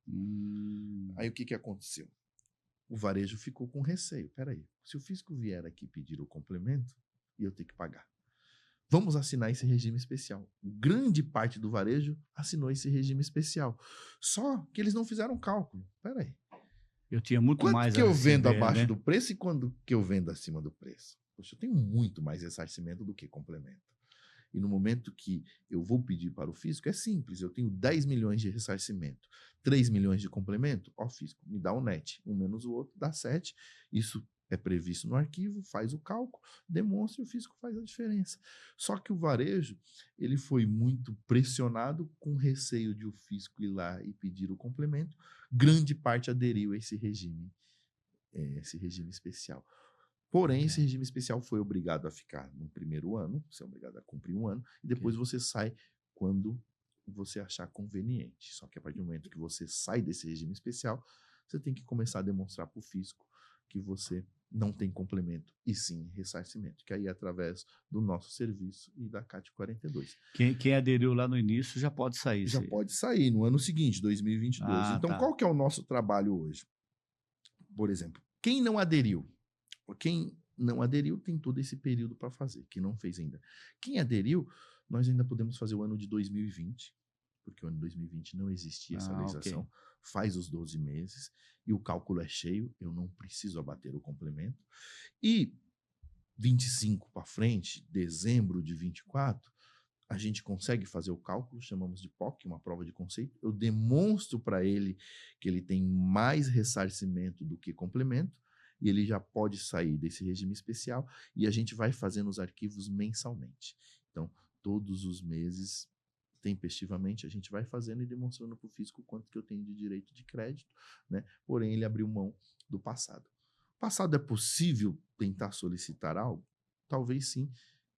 [SPEAKER 2] Aí o que aconteceu? O varejo ficou com receio. Peraí, se o fisco vier aqui pedir o complemento, e eu ter que pagar. Vamos assinar esse regime especial. Grande parte do varejo assinou esse regime especial. Só que eles não fizeram cálculo. Peraí.
[SPEAKER 1] Eu tinha muito
[SPEAKER 2] Quanto
[SPEAKER 1] mais
[SPEAKER 2] que
[SPEAKER 1] a
[SPEAKER 2] eu vendo
[SPEAKER 1] receber,
[SPEAKER 2] abaixo
[SPEAKER 1] né?
[SPEAKER 2] do preço e quando que eu vendo acima do preço? Poxa, eu tenho muito mais ressarcimento do que complemento. E no momento que eu vou pedir para o fisco, é simples, eu tenho 10 milhões de ressarcimento, 3 milhões de complemento, ó, fisco, me dá o net, um menos o outro, dá 7, isso é previsto no arquivo, faz o cálculo, demonstra e o fisco faz a diferença. Só que o varejo, ele foi muito pressionado com receio de o fisco ir lá e pedir o complemento, grande parte aderiu a esse regime especial. Porém, esse regime especial foi obrigado a ficar no primeiro ano, você é obrigado a cumprir um ano, e depois você sai quando você achar conveniente. Só que a partir do momento que você sai desse regime especial, você tem que começar a demonstrar para o fisco que você não tem complemento, e sim ressarcimento, que aí é através do nosso serviço e da CAT 42.
[SPEAKER 1] Quem aderiu lá no início já pode sair.
[SPEAKER 2] Já pode sair no ano seguinte, 2022. Então, qual que é o nosso trabalho hoje? Por exemplo, quem não aderiu tem todo esse período para fazer, quem não fez ainda. Quem aderiu, nós ainda podemos fazer o ano de 2020, porque o ano de 2020 não existia essa legislação, okay. Faz os 12 meses, e o cálculo é cheio, eu não preciso abater o complemento. E 25 para frente, dezembro de 24, a gente consegue fazer o cálculo, chamamos de POC, uma prova de conceito, eu demonstro para ele que ele tem mais ressarcimento do que complemento, e ele já pode sair desse regime especial, e a gente vai fazendo os arquivos mensalmente. Então, todos os meses, tempestivamente, a gente vai fazendo e demonstrando para o fisco quanto que eu tenho de direito de crédito, né? Porém, ele abriu mão do passado. Passado é possível tentar solicitar algo? Talvez sim,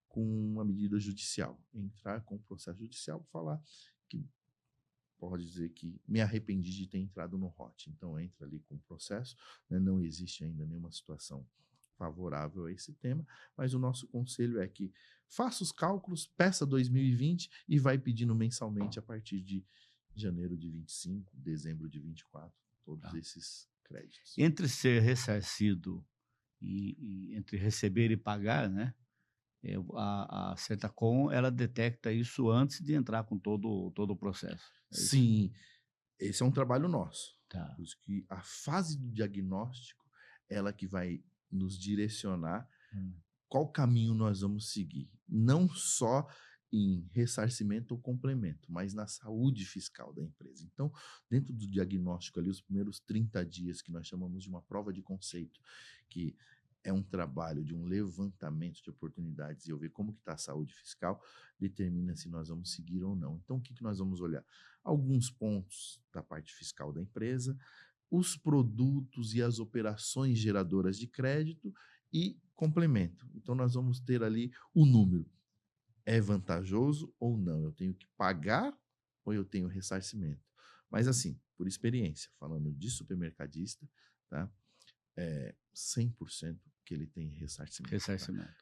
[SPEAKER 2] com uma medida judicial. Entrar com o processo judicial, falar que pode dizer que me arrependi de ter entrado no ROT. Então, entra ali com o processo, né? Não existe ainda nenhuma situação favorável a esse tema, mas o nosso conselho é que faça os cálculos, peça 2020 e vai pedindo mensalmente a partir de janeiro de 25, dezembro de 24, todos esses créditos.
[SPEAKER 1] Entre ser ressarcido e entre receber e pagar, né? A Certacom, ela detecta isso antes de entrar com todo o processo.
[SPEAKER 2] Sim, esse é um trabalho nosso.
[SPEAKER 1] Tá.
[SPEAKER 2] Por isso que a fase do diagnóstico, ela que vai nos direcionar qual caminho nós vamos seguir. Não só em ressarcimento ou complemento, mas na saúde fiscal da empresa. Então, dentro do diagnóstico ali, os primeiros 30 dias, que nós chamamos de uma prova de conceito, que é um trabalho de um levantamento de oportunidades e eu ver como que está a saúde fiscal, determina se nós vamos seguir ou não. Então, o que nós vamos olhar? Alguns pontos da parte fiscal da empresa, os produtos e as operações geradoras de crédito e complemento. Então, nós vamos ter ali o número. É vantajoso ou não? Eu tenho que pagar ou eu tenho ressarcimento? Mas assim, por experiência, falando de supermercadista, tá? 100% que ele tem ressarcimento. Tá?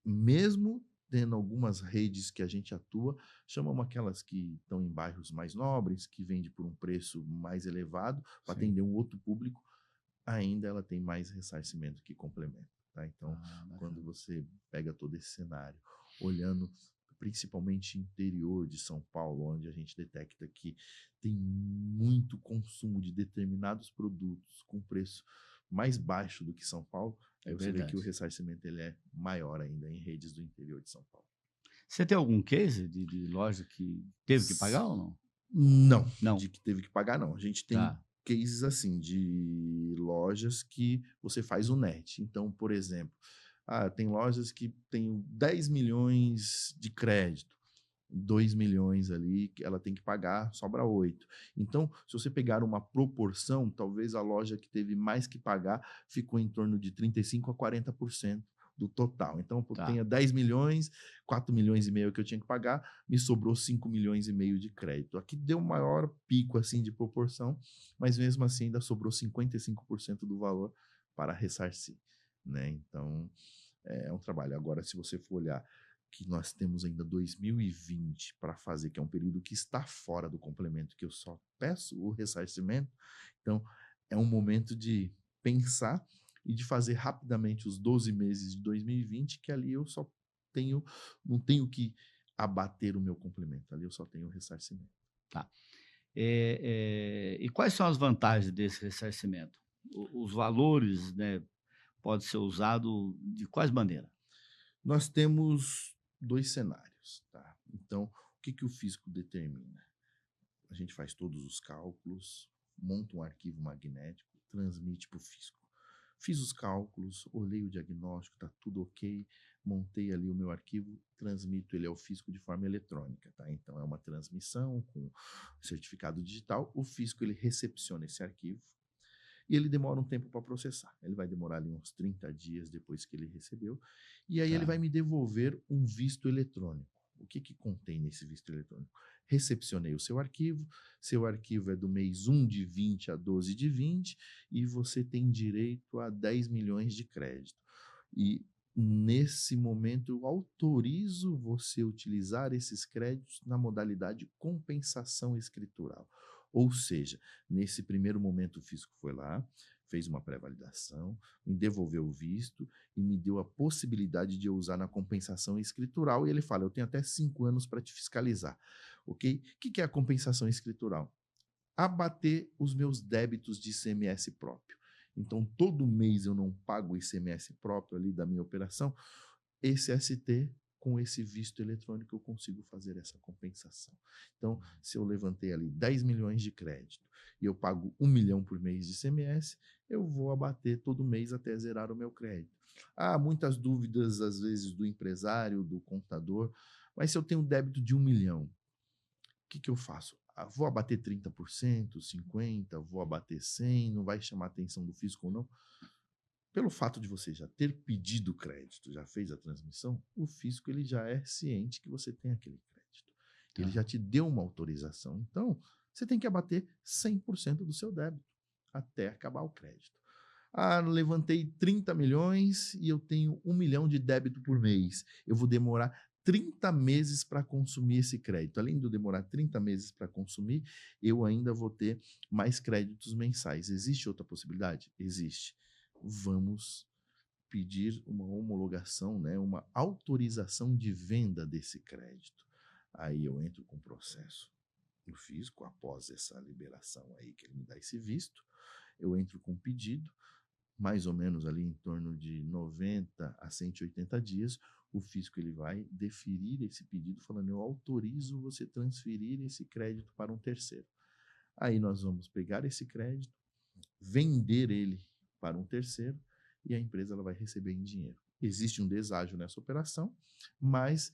[SPEAKER 2] Mesmo tendo algumas redes que a gente atua, chamamos aquelas que estão em bairros mais nobres, que vende por um preço mais elevado, para atender um outro público, ainda ela tem mais ressarcimento que complemento. tá? Então, quando
[SPEAKER 1] Bacana.
[SPEAKER 2] você pega todo esse cenário, olhando principalmente interior de São Paulo, onde a gente detecta que tem muito consumo de determinados produtos com preço mais baixo do que São Paulo,
[SPEAKER 1] É
[SPEAKER 2] aí você vê que o
[SPEAKER 1] verdade.
[SPEAKER 2] ressarcimento ele é maior ainda em redes do interior de São Paulo.
[SPEAKER 1] Você tem algum case de loja que teve que pagar ou não?
[SPEAKER 2] Não,
[SPEAKER 1] Não.
[SPEAKER 2] de que teve que pagar não. A gente tem
[SPEAKER 1] Tá,
[SPEAKER 2] cases assim de lojas que você faz o net. Então, por exemplo, tem lojas que têm 10 milhões de crédito, 2 milhões ali que ela tem que pagar, sobra 8. Então, se você pegar uma proporção, talvez a loja que teve mais que pagar ficou em torno de 35 a 40% do total. Então, eu
[SPEAKER 1] tá.
[SPEAKER 2] tenho 10 milhões, 4 milhões e meio que eu tinha que pagar, me sobrou 5 milhões e meio de crédito. Aqui deu um maior pico assim de proporção, mas mesmo assim ainda sobrou 55% do valor para ressarcir, né? Então, é um trabalho. Agora, se você for olhar que nós temos ainda 2020 para fazer, que é um período que está fora do complemento, que eu só peço o ressarcimento, então é um momento de pensar e de fazer rapidamente os 12 meses de 2020, que ali eu só tenho, não tenho que abater o meu complemento, ali eu só tenho o ressarcimento.
[SPEAKER 1] Tá. E quais são as vantagens desse ressarcimento? Os valores, né, pode ser usado de quais maneiras?
[SPEAKER 2] Nós temos dois cenários, tá? Então, o que, que o físico determina? A gente faz todos os cálculos, monta um arquivo magnético, transmite para o fisco. Fiz os cálculos, olhei o diagnóstico, está tudo ok, montei ali o meu arquivo, transmito ele ao fisco de forma eletrônica, tá? Então é uma transmissão com certificado digital. O fisco ele recepciona esse arquivo e ele demora um tempo para processar. Ele vai demorar ali uns 30 dias depois que ele recebeu e aí ele
[SPEAKER 1] Tá,
[SPEAKER 2] vai me devolver um visto eletrônico. O que, que contém nesse visto eletrônico? Recepcionei o seu arquivo é do mês 1 de 20 a 12 de 20 e você tem direito a 10 milhões de crédito. E nesse momento eu autorizo você utilizar esses créditos na modalidade compensação escritural. Ou seja, nesse primeiro momento o fisco foi lá, fez uma pré-validação, me devolveu o visto e me deu a possibilidade de eu usar na compensação escritural. E ele fala: eu tenho até 5 anos para te fiscalizar. Ok? O que é a compensação escritural? Abater os meus débitos de ICMS próprio. Então, todo mês eu não pago o ICMS próprio ali da minha operação. Esse ST, com esse visto eletrônico, eu consigo fazer essa compensação. Então, se eu levantei ali 10 milhões de crédito e eu pago 1 milhão por mês de ICMS, eu vou abater todo mês até zerar o meu crédito. Há muitas dúvidas, às vezes, do empresário, do contador, mas se eu tenho um débito de 1 milhão, o que, que eu faço? Vou abater 30%, 50%, vou abater 100%, não vai chamar a atenção do fisco ou não? Pelo fato de você já ter pedido crédito, já fez a transmissão, o fisco ele já é ciente que você tem aquele crédito. Ele
[SPEAKER 1] tá.
[SPEAKER 2] já te deu uma autorização. Então, você tem que abater 100% do seu débito até acabar o crédito. Levantei 30 milhões e eu tenho 1 milhão de débito por mês. Eu vou demorar 30 meses para consumir esse crédito. Além de eu demorar 30 meses para consumir, eu ainda vou ter mais créditos mensais. Existe outra possibilidade? Existe. Vamos pedir uma homologação, né, uma autorização de venda desse crédito. Aí eu entro com o processo no fisco, após essa liberação aí que ele me dá esse visto, eu entro com um pedido, mais ou menos ali em torno de 90 a 180 dias, o fisco ele vai deferir esse pedido falando: eu autorizo você transferir esse crédito para um terceiro. Aí nós vamos pegar esse crédito, vender ele para um terceiro e a empresa ela vai receber em dinheiro. Existe um deságio nessa operação, mas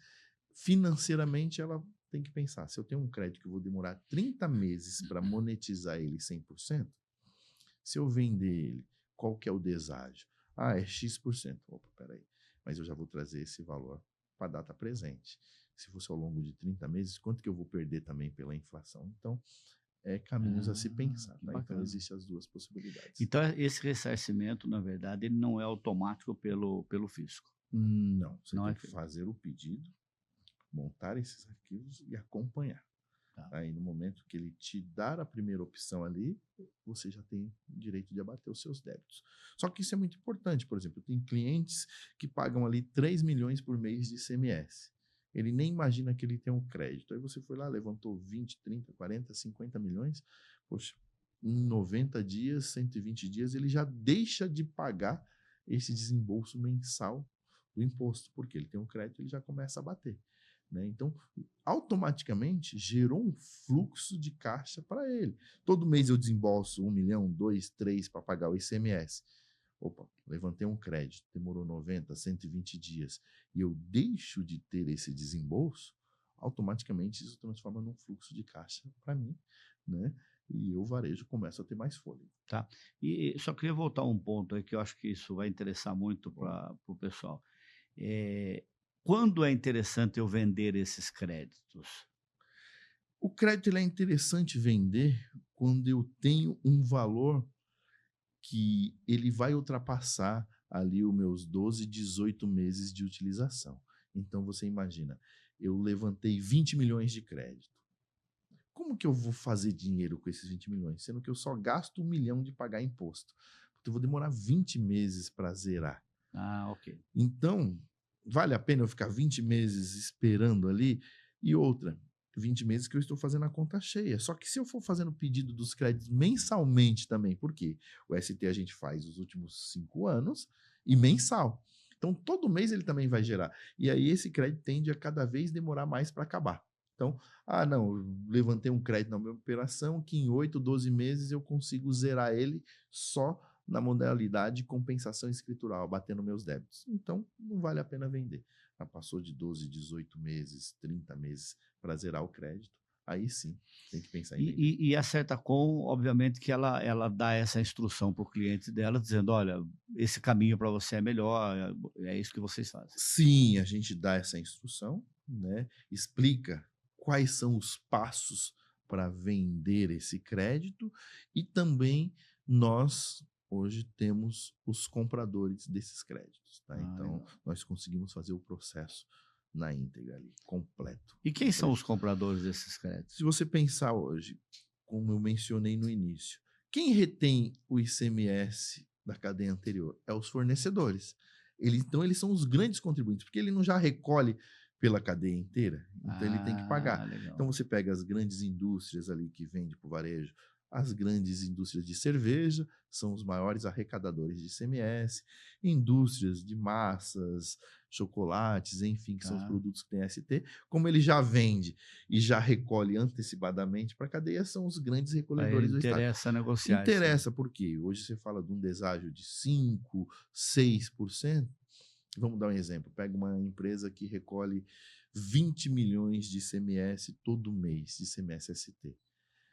[SPEAKER 2] financeiramente ela tem que pensar: se eu tenho um crédito que eu vou demorar 30 meses para monetizar ele 100%, se eu vender ele, qual que é o deságio? É X%. Opa, peraí. Mas eu já vou trazer esse valor para a data presente. Se fosse ao longo de 30 meses, quanto que eu vou perder também pela inflação? Então, caminhos a se pensar,
[SPEAKER 1] Que
[SPEAKER 2] tá? Então,
[SPEAKER 1] bacana.
[SPEAKER 2] existem as duas possibilidades.
[SPEAKER 1] Então, esse ressarcimento, na verdade, ele não é automático pelo fisco.
[SPEAKER 2] Não, você
[SPEAKER 1] Não
[SPEAKER 2] tem
[SPEAKER 1] é
[SPEAKER 2] que
[SPEAKER 1] feito.
[SPEAKER 2] fazer o pedido, montar esses arquivos e acompanhar.
[SPEAKER 1] Tá.
[SPEAKER 2] Aí, no momento que ele te dar a primeira opção ali, você já tem o direito de abater os seus débitos. Só que isso é muito importante. Por exemplo, tem clientes que pagam ali 3 milhões por mês de ICMS. Ele nem imagina que ele tem um crédito. Aí você foi lá, levantou 20, 30, 40, 50 milhões. Poxa, em 90 dias, 120 dias, ele já deixa de pagar esse desembolso mensal do imposto, porque ele tem um crédito, ele já começa a bater. Né? Então, automaticamente gerou um fluxo de caixa para ele. Todo mês eu desembolso 1 milhão, 2, 3 para pagar o ICMS. Opa, levantei um crédito, demorou 90, 120 dias e eu deixo de ter esse desembolso, automaticamente isso transforma num fluxo de caixa para mim, né? E eu, varejo, começo a ter mais fôlego.
[SPEAKER 1] Tá. E só queria voltar a um ponto aí que eu acho que isso vai interessar muito
[SPEAKER 2] Bom,
[SPEAKER 1] para o pessoal. Eh, Quando é interessante eu vender esses créditos?
[SPEAKER 2] o crédito ele é interessante vender quando eu tenho um valor que ele vai ultrapassar ali os meus 12, 18 meses de utilização. Então você imagina, eu levantei 20 milhões de crédito. Como que eu vou fazer dinheiro com esses 20 milhões? Sendo que eu só gasto 1 milhão de pagar imposto. Porque eu vou demorar 20 meses para zerar.
[SPEAKER 1] Ah, ok.
[SPEAKER 2] Então, vale a pena eu ficar 20 meses esperando ali? E outra, 20 meses que eu estou fazendo a conta cheia. Só que se eu for fazendo pedido dos créditos mensalmente também, porque o ST a gente faz os últimos 5 anos e mensal. Então, todo mês ele também vai gerar. E aí esse crédito tende a cada vez demorar mais para acabar. Então, não, eu levantei um crédito na minha operação que em 8, 12 meses eu consigo zerar ele só na modalidade de compensação escritural, batendo meus débitos. Então, não vale a pena vender. Passou de 12, 18 meses, 30 meses para zerar o crédito, aí sim, tem que pensar em vender.
[SPEAKER 1] E a Certacom, obviamente, que ela dá essa instrução para o cliente dela, dizendo: olha, esse caminho para você é melhor, é isso que vocês fazem.
[SPEAKER 2] Sim, a gente dá essa instrução, né? Explica quais são os passos para vender esse crédito e também nós hoje temos os compradores desses créditos, tá?
[SPEAKER 1] Ah,
[SPEAKER 2] Então,
[SPEAKER 1] legal.
[SPEAKER 2] nós conseguimos fazer o processo na íntegra ali, completo.
[SPEAKER 1] E quem são os compradores desses créditos?
[SPEAKER 2] Se você pensar hoje, como eu mencionei no início, quem retém o ICMS da cadeia anterior é os fornecedores. Então, eles são os grandes contribuintes, porque ele não já recolhe pela cadeia inteira, então ele tem que pagar.
[SPEAKER 1] Ah, legal.
[SPEAKER 2] Então, você pega as grandes indústrias ali que vendem para o varejo, as grandes indústrias de cerveja são os maiores arrecadadores de ICMS, indústrias de massas, chocolates, enfim, que são os
[SPEAKER 1] Tá.
[SPEAKER 2] produtos que têm ST, como ele já vende e já recolhe antecipadamente para a cadeia, são os grandes
[SPEAKER 1] Aí
[SPEAKER 2] recolhedores do Estado.
[SPEAKER 1] interessa negociar isso aí.
[SPEAKER 2] Interessa porque hoje você fala de um deságio de 5%, 6%. Vamos dar um exemplo. Pega uma empresa que recolhe 20 milhões de ICMS todo mês, de ICMS ST.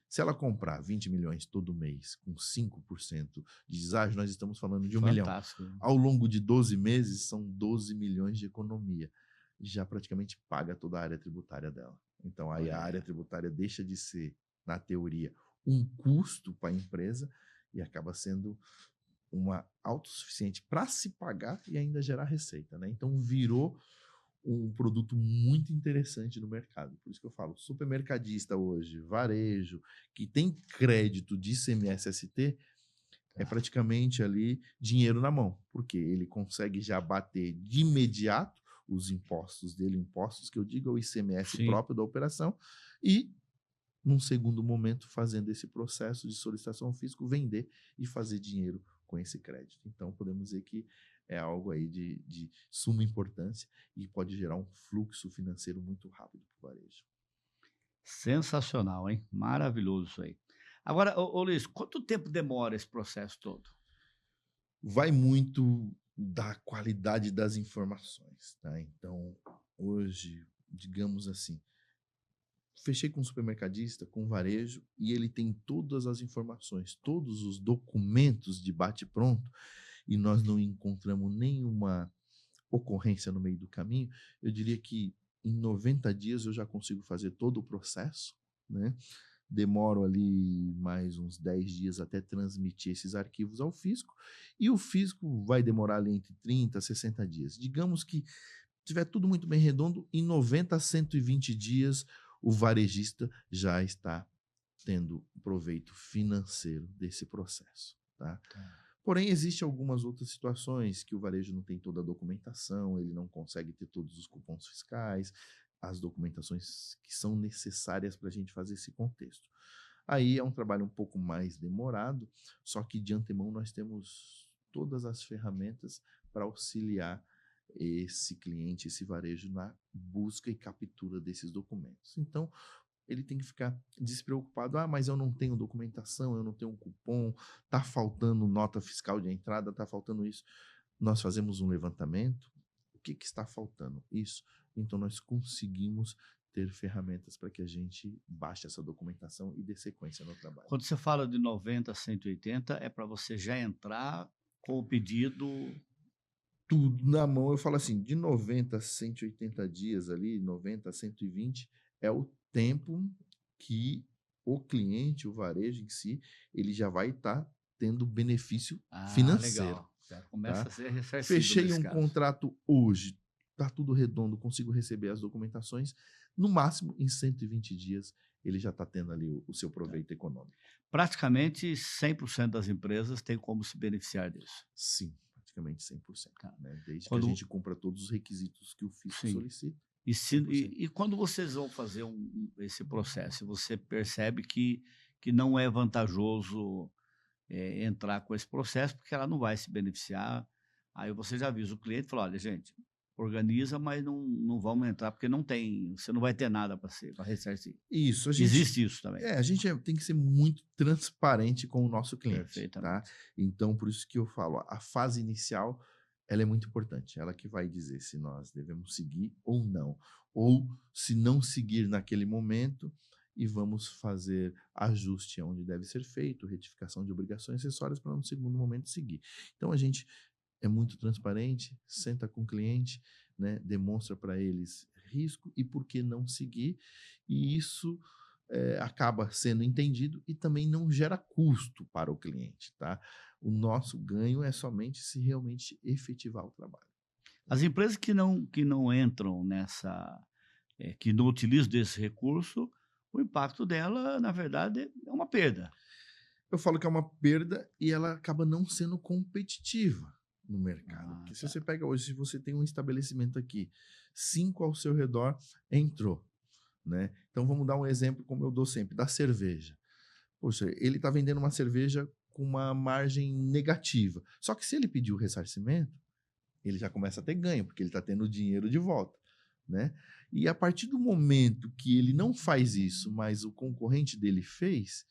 [SPEAKER 2] Se ela comprar 20 milhões todo mês com 5% de deságio, nós estamos falando de 1 milhão.
[SPEAKER 1] Fantástico.
[SPEAKER 2] Ao longo de 12 meses, são 12 milhões de economia. Já praticamente paga toda a área tributária dela. Então, aí a área tributária deixa de ser, na teoria, um custo para a empresa e acaba sendo uma autossuficiente para se pagar e ainda gerar receita, né? Então, virou um produto muito interessante no mercado. Por isso que eu falo, supermercadista hoje, varejo, que tem crédito de ICMS-ST, é praticamente ali dinheiro na mão, porque ele consegue já bater de imediato os impostos dele, impostos que eu digo é o ICMS
[SPEAKER 1] Sim.
[SPEAKER 2] próprio da operação, e num segundo momento, fazendo esse processo de solicitação ao fisco, vender e fazer dinheiro com esse crédito. Então, podemos dizer que é algo aí de suma importância e pode gerar um fluxo financeiro muito rápido para o varejo.
[SPEAKER 1] Sensacional, hein? Maravilhoso isso aí. Agora, ô Luiz, quanto tempo demora esse processo todo?
[SPEAKER 2] Vai muito da qualidade das informações, tá? Então, hoje, digamos assim, fechei com um supermercadista, com um varejo, e ele tem todas as informações, todos os documentos de bate-pronto, e nós não encontramos nenhuma ocorrência no meio do caminho. Eu diria que em 90 dias eu já consigo fazer todo o processo, né? Demoro ali mais uns 10 dias até transmitir esses arquivos ao fisco, e o fisco vai demorar ali entre 30 a 60 dias. Digamos que tiver tudo muito bem redondo, em 90 a 120 dias o varejista já está tendo proveito financeiro desse processo, tá? Porém, existem algumas outras situações que o varejo não tem toda a documentação, ele não consegue ter todos os cupons fiscais, as documentações que são necessárias para a gente fazer esse contexto. Aí é um trabalho um pouco mais demorado, só que de antemão nós temos todas as ferramentas para auxiliar esse cliente, esse varejo na busca e captura desses documentos. Então, ele tem que ficar despreocupado. Ah, mas eu não tenho documentação, eu não tenho um cupom, tá faltando nota fiscal de entrada, tá faltando isso. Nós fazemos um levantamento. O que está faltando? Isso. Então, nós conseguimos ter ferramentas para que a gente baixe essa documentação e dê sequência no trabalho.
[SPEAKER 1] Quando você fala de 90 a 180, é para você já entrar com o pedido.
[SPEAKER 2] Tudo na mão, eu falo assim, de 90 a 180 dias ali, 90 a 120, é o tempo que o cliente, o varejo em si, ele já vai estar tendo benefício financeiro.
[SPEAKER 1] Legal. Já começa
[SPEAKER 2] Tá?
[SPEAKER 1] a ser ressarcido
[SPEAKER 2] Fechei
[SPEAKER 1] nesse
[SPEAKER 2] um
[SPEAKER 1] caso.
[SPEAKER 2] contrato hoje, tá tudo redondo, consigo receber as documentações, no máximo em 120 dias ele já está tendo ali o seu proveito econômico.
[SPEAKER 1] Praticamente 100% das empresas têm como se beneficiar disso.
[SPEAKER 2] Sim, praticamente 100%. Né? Desde
[SPEAKER 1] Quando-
[SPEAKER 2] que a gente cumpra todos os requisitos que o fisco
[SPEAKER 1] Sim.
[SPEAKER 2] solicita.
[SPEAKER 1] E quando vocês vão fazer esse processo, você percebe que não é vantajoso entrar com esse processo, porque ela não vai se beneficiar. Aí você já avisa o cliente e fala: olha, gente, organiza, mas não vamos entrar, porque não tem, você não vai ter nada para ressarcir.
[SPEAKER 2] Isso, a gente,
[SPEAKER 1] Existe isso também.
[SPEAKER 2] a gente tem que ser muito transparente com o nosso cliente.
[SPEAKER 1] Perfeitamente.
[SPEAKER 2] Tá? Então, por isso que eu falo, a fase inicial, ela é muito importante. Ela que vai dizer se nós devemos seguir ou não. Ou se não seguir naquele momento, e vamos fazer ajuste onde deve ser feito, retificação de obrigações acessórias para no segundo momento seguir. Então, a gente é muito transparente, senta com o cliente, né, demonstra para eles risco e por que não seguir, e isso acaba sendo entendido e também não gera custo para o cliente, tá? O nosso ganho é somente se realmente efetivar o trabalho.
[SPEAKER 1] As empresas que não entram nessa, que não utilizam desse recurso, o impacto dela, na verdade, é uma perda.
[SPEAKER 2] Eu falo que é uma perda e ela acaba não sendo competitiva no mercado. Porque se você pega hoje, se você tem um estabelecimento aqui, 5 ao seu redor entrou, né? Então vamos dar um exemplo, como eu dou sempre, da cerveja. Poxa, ele está vendendo uma cerveja com uma margem negativa. Só que se ele pedir o ressarcimento, ele já começa a ter ganho, porque ele está tendo o dinheiro de volta, né? E a partir do momento que ele não faz isso, mas o concorrente dele fez,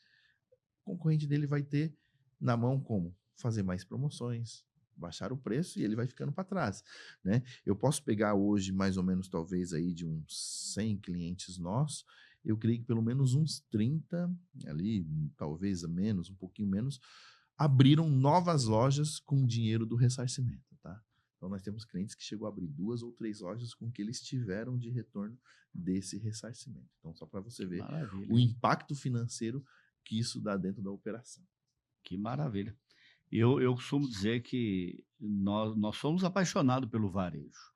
[SPEAKER 2] o concorrente dele vai ter na mão como fazer mais promoções, baixar o preço e ele vai ficando para trás, né? Eu posso pegar hoje mais ou menos talvez aí de uns 100 clientes nossos, eu creio que pelo menos uns 30 ali, talvez menos, um pouquinho menos, abriram novas lojas com dinheiro do ressarcimento, tá? Então nós temos clientes que chegou a abrir 2 ou 3 lojas com que eles tiveram de retorno desse ressarcimento. Então só para você ver o impacto financeiro que isso dá dentro da operação.
[SPEAKER 1] Que maravilha. Eu costumo dizer que nós somos apaixonados pelo varejo,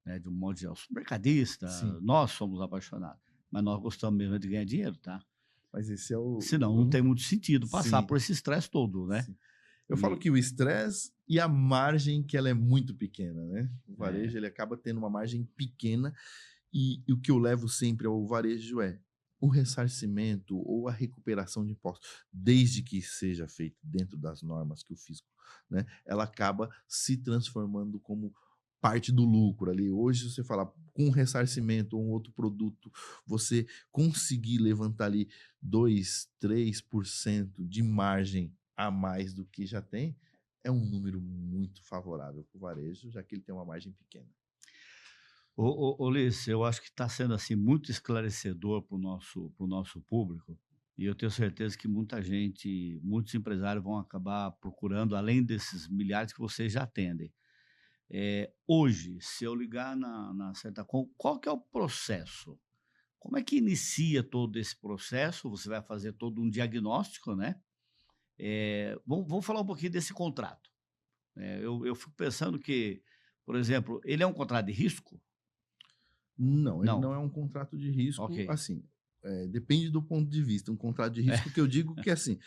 [SPEAKER 1] né? De um modo geral. Mercadista, nós somos apaixonados. Mas nós gostamos mesmo de ganhar dinheiro, tá?
[SPEAKER 2] Mas esse é o...
[SPEAKER 1] Senão não tem muito sentido passar por esse estresse todo, né?
[SPEAKER 2] Sim. Eu falo que o estresse e a margem, que ela é muito pequena, né? O varejo, ele acaba tendo uma margem pequena e o que eu levo sempre ao varejo é o ressarcimento ou a recuperação de impostos, desde que seja feito dentro das normas que o fisco, né, ela acaba se transformando como parte do lucro ali. Hoje, você fala com ressarcimento ou um outro produto, você conseguir levantar ali 2, 3% de margem a mais do que já tem, é um número muito favorável para o varejo, já que ele tem uma margem pequena.
[SPEAKER 1] Ulisses, eu acho que está sendo assim muito esclarecedor para o nosso público, e eu tenho certeza que muita gente, muitos empresários vão acabar procurando, além desses milhares que vocês já atendem. Hoje, se eu ligar na Certacom, qual que é o processo? Como é que inicia todo esse processo? Você vai fazer todo um diagnóstico, né? Vamos falar um pouquinho desse contrato. Eu fico pensando que, por exemplo, ele é um contrato de risco?
[SPEAKER 2] Não, ele não é um contrato de risco.
[SPEAKER 1] Ok.
[SPEAKER 2] Assim, depende do ponto de vista. Um contrato de risco que eu digo que, assim,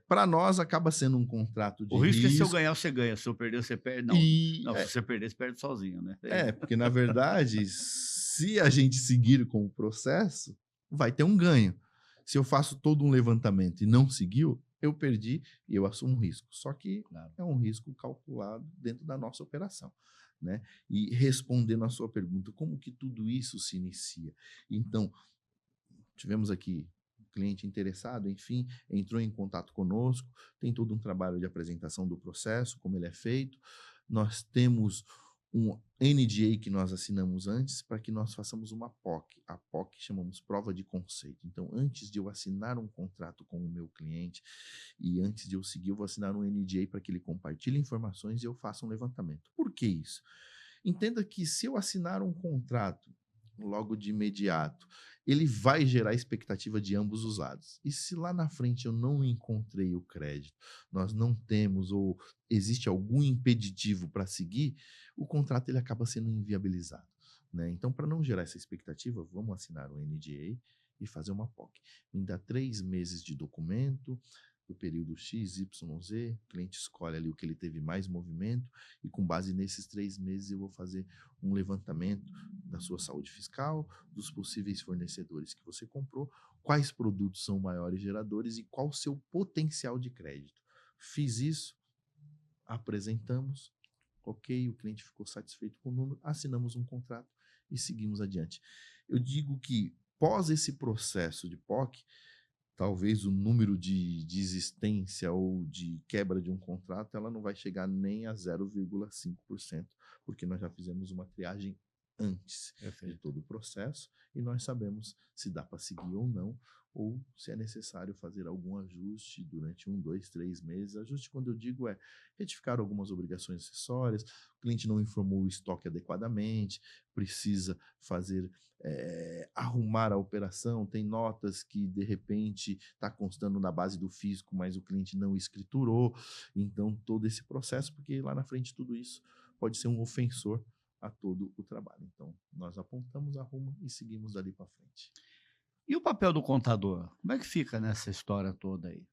[SPEAKER 2] para nós acaba sendo um contrato
[SPEAKER 1] O
[SPEAKER 2] de
[SPEAKER 1] risco é se eu
[SPEAKER 2] risco
[SPEAKER 1] ganhar, você ganha, se eu perder, você perde. Não,
[SPEAKER 2] e
[SPEAKER 1] não, se você perder, você perde sozinho, né?
[SPEAKER 2] porque na verdade, se a gente seguir com o processo, vai ter um ganho. Se eu faço todo um levantamento e não seguiu, eu perdi e eu assumo um risco. Só que
[SPEAKER 1] Claro.
[SPEAKER 2] é um risco calculado dentro da nossa operação, né? E respondendo à sua pergunta, como que tudo isso se inicia? Então, tivemos aqui um cliente interessado, enfim, entrou em contato conosco, tem todo um trabalho de apresentação do processo, como ele é feito. Nós temos um NDA que nós assinamos antes para que nós façamos uma POC. A POC chamamos prova de conceito. Então, antes de eu assinar um contrato com o meu cliente e antes de eu seguir, eu vou assinar um NDA para que ele compartilhe informações e eu faça um levantamento. Por que isso? Entenda que se eu assinar um contrato logo de imediato, ele vai gerar expectativa de ambos os lados. E se lá na frente eu não encontrei o crédito, nós não temos ou existe algum impeditivo para seguir, o contrato ele acaba sendo inviabilizado, né? Então, para não gerar essa expectativa, vamos assinar o NDA e fazer uma POC. Me dá 3 meses de documento, do período X, Y, Z, o cliente escolhe ali o que ele teve mais movimento e com base nesses 3 meses eu vou fazer um levantamento da sua saúde fiscal, dos possíveis fornecedores que você comprou, quais produtos são maiores geradores e qual o seu potencial de crédito. Fiz isso, apresentamos, ok, o cliente ficou satisfeito com o número, assinamos um contrato e seguimos adiante. Eu digo que pós esse processo de POC, talvez o número de desistência ou de quebra de um contrato, ela não vai chegar nem a 0,5%, porque nós já fizemos uma triagem antes de
[SPEAKER 1] Perfeito.
[SPEAKER 2] todo o processo e nós sabemos se dá para seguir ou não, ou se é necessário fazer algum ajuste durante 1, 2, 3 meses. Ajuste, quando eu digo, é retificar algumas obrigações acessórias, o cliente não informou o estoque adequadamente, precisa fazer arrumar a operação, tem notas que de repente está constando na base do físico, mas o cliente não escriturou, então todo esse processo, porque lá na frente tudo isso pode ser um ofensor a todo o trabalho. Então nós apontamos, arruma e seguimos dali para frente.
[SPEAKER 1] E o papel do contador? Como é que fica nessa história toda aí?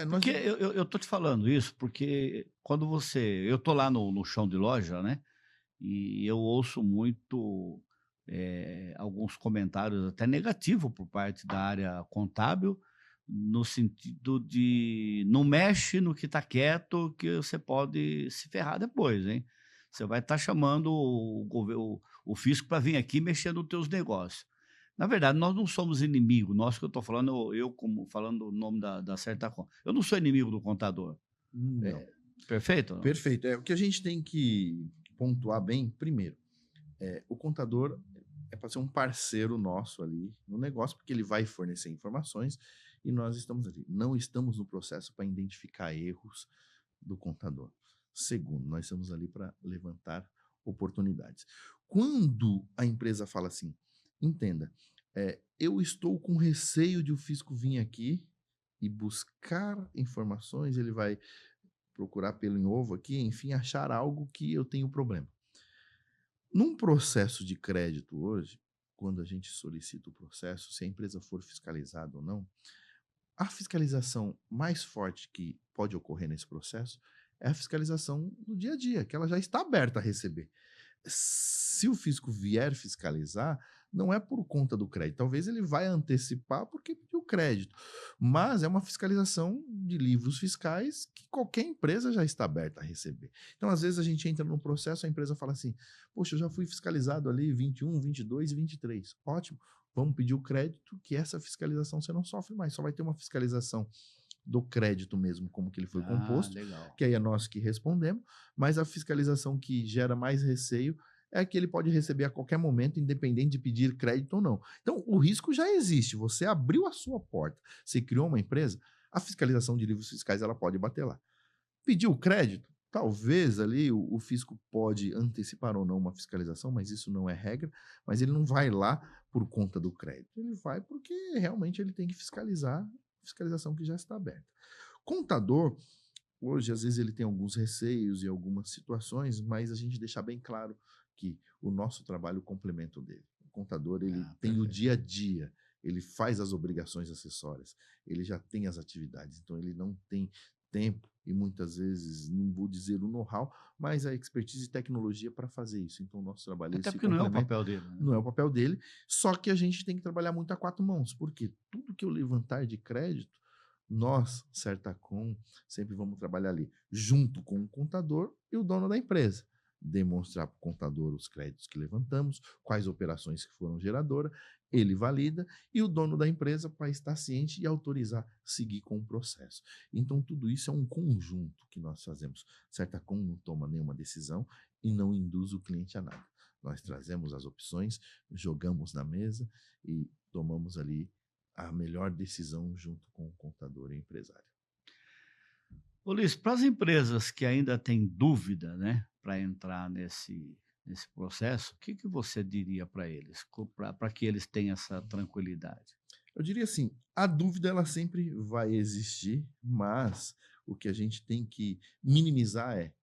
[SPEAKER 2] Nós
[SPEAKER 1] Porque eu tô te falando isso, porque quando você eu tô lá no chão de loja, né, e eu ouço muito, alguns comentários até negativo por parte da área contábil, no sentido de: "Não mexe no que está quieto, que você pode se ferrar depois, hein. Você vai estar chamando o fisco para vir aqui mexer nos teus negócios". Na verdade, nós não somos inimigo, nós que eu estou falando, eu como falando o nome da Certacom, eu não sou inimigo do contador.
[SPEAKER 2] não.
[SPEAKER 1] Perfeito ou não?
[SPEAKER 2] Perfeito. O que a gente tem que pontuar bem, primeiro, o contador é para ser um parceiro nosso ali no negócio, porque ele vai fornecer informações e nós estamos ali. Não estamos no processo para identificar erros do contador. Segundo, nós estamos ali para levantar oportunidades. Quando a empresa fala assim, entenda, eu estou com receio de o fisco vir aqui e buscar informações, ele vai procurar pelo em ovo aqui, enfim, achar algo que eu tenho problema. Num processo de crédito hoje, quando a gente solicita o processo, se a empresa for fiscalizada ou não, a fiscalização mais forte que pode ocorrer nesse processo é a fiscalização do dia a dia, que ela já está aberta a receber. Se o fisco vier fiscalizar, não é por conta do crédito. Talvez ele vai antecipar porque pediu crédito. Mas é uma fiscalização de livros fiscais que qualquer empresa já está aberta a receber. Então, às vezes, a gente entra num processo, a empresa fala assim: poxa, eu já fui fiscalizado ali 21, 22 e 23. Ótimo, vamos pedir o crédito, que essa fiscalização você não sofre mais. Só vai ter uma fiscalização do crédito mesmo, como que ele foi
[SPEAKER 1] Ah,
[SPEAKER 2] composto,
[SPEAKER 1] legal.
[SPEAKER 2] que aí é nós que respondemos, mas a fiscalização que gera mais receio é que ele pode receber a qualquer momento, independente de pedir crédito ou não. Então, o risco já existe. Você abriu a sua porta, você criou uma empresa, a fiscalização de livros fiscais ela pode bater lá. Pediu crédito? Talvez ali o fisco pode antecipar ou não uma fiscalização, mas isso não é regra, mas ele não vai lá por conta do crédito. Ele vai porque realmente ele tem que fiscalizar, fiscalização que já está aberta. Contador, hoje, às vezes, ele tem alguns receios e algumas situações, mas a gente deixar bem claro que o nosso trabalho complementa o dele. O contador, ele tem o
[SPEAKER 1] Perfeito.
[SPEAKER 2] dia a dia, ele faz as obrigações acessórias, ele já tem as atividades, então ele não tem tempo e muitas vezes, não vou dizer o know-how, mas a expertise e tecnologia para fazer isso. Então o nosso trabalho
[SPEAKER 1] Até
[SPEAKER 2] se
[SPEAKER 1] porque não é o
[SPEAKER 2] complementa.
[SPEAKER 1] papel dele. Né?
[SPEAKER 2] Não é o papel dele, só que a gente tem que trabalhar muito a 4 mãos, porque tudo que eu levantar de crédito, nós, Certacom, sempre vamos trabalhar ali, junto com o contador e o dono da empresa. Demonstrar para o contador os créditos que levantamos, quais operações que foram geradoras, ele valida, e o dono da empresa para estar ciente e autorizar seguir com o processo. Então, tudo isso é um conjunto que nós fazemos. Certacom não toma nenhuma decisão e não induz o cliente a nada. Nós trazemos as opções, jogamos na mesa e tomamos ali a melhor decisão junto com o contador e empresário.
[SPEAKER 1] Ô Luiz, para as empresas que ainda têm dúvida, né, para entrar nesse processo, o que você diria para eles, para que eles tenham essa tranquilidade?
[SPEAKER 2] Eu diria assim, a dúvida ela sempre vai existir, mas o que a gente tem que minimizar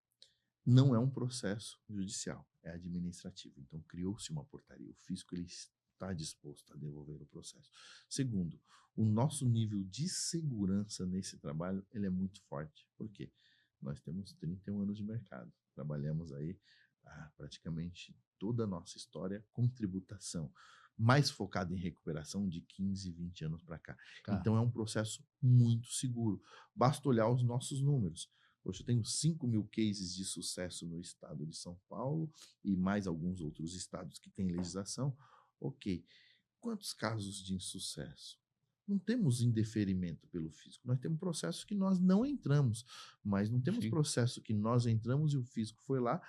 [SPEAKER 2] não é um processo judicial, é administrativo. Então, criou-se uma portaria. O fisco ele está disposto a devolver o processo. Segundo, o nosso nível de segurança nesse trabalho ele é muito forte. Por quê? Nós temos 31 anos de mercado. Trabalhamos aí praticamente toda a nossa história com tributação, mais focado em recuperação de 15, 20 anos para cá.
[SPEAKER 1] Tá.
[SPEAKER 2] Então, é um processo muito seguro. Basta olhar os nossos números. Hoje eu tenho 5.000 cases de sucesso no estado de São Paulo e mais alguns outros estados que têm legislação. Ok, quantos casos de insucesso? Não temos indeferimento pelo fisco. Nós temos processos que nós não entramos, mas não temos processo que nós entramos e o fisco foi lá,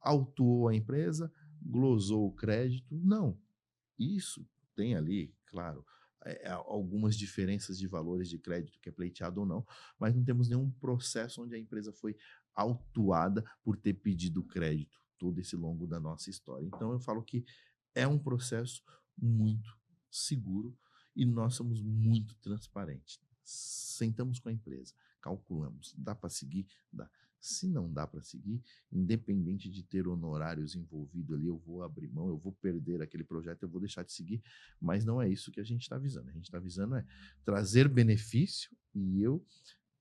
[SPEAKER 2] autuou a empresa, glosou o crédito. Não, isso tem ali, claro, algumas diferenças de valores de crédito que é pleiteado ou não, mas não temos nenhum processo onde a empresa foi autuada por ter pedido crédito todo esse longo da nossa história. Então eu falo que é um processo muito seguro e nós somos muito transparentes. Sentamos com a empresa, calculamos, dá para seguir? Dá. Se não dá para seguir, independente de ter honorários envolvidos ali, eu vou abrir mão, eu vou perder aquele projeto, eu vou deixar de seguir, mas não é isso que a gente está visando. A gente está visando trazer benefício e eu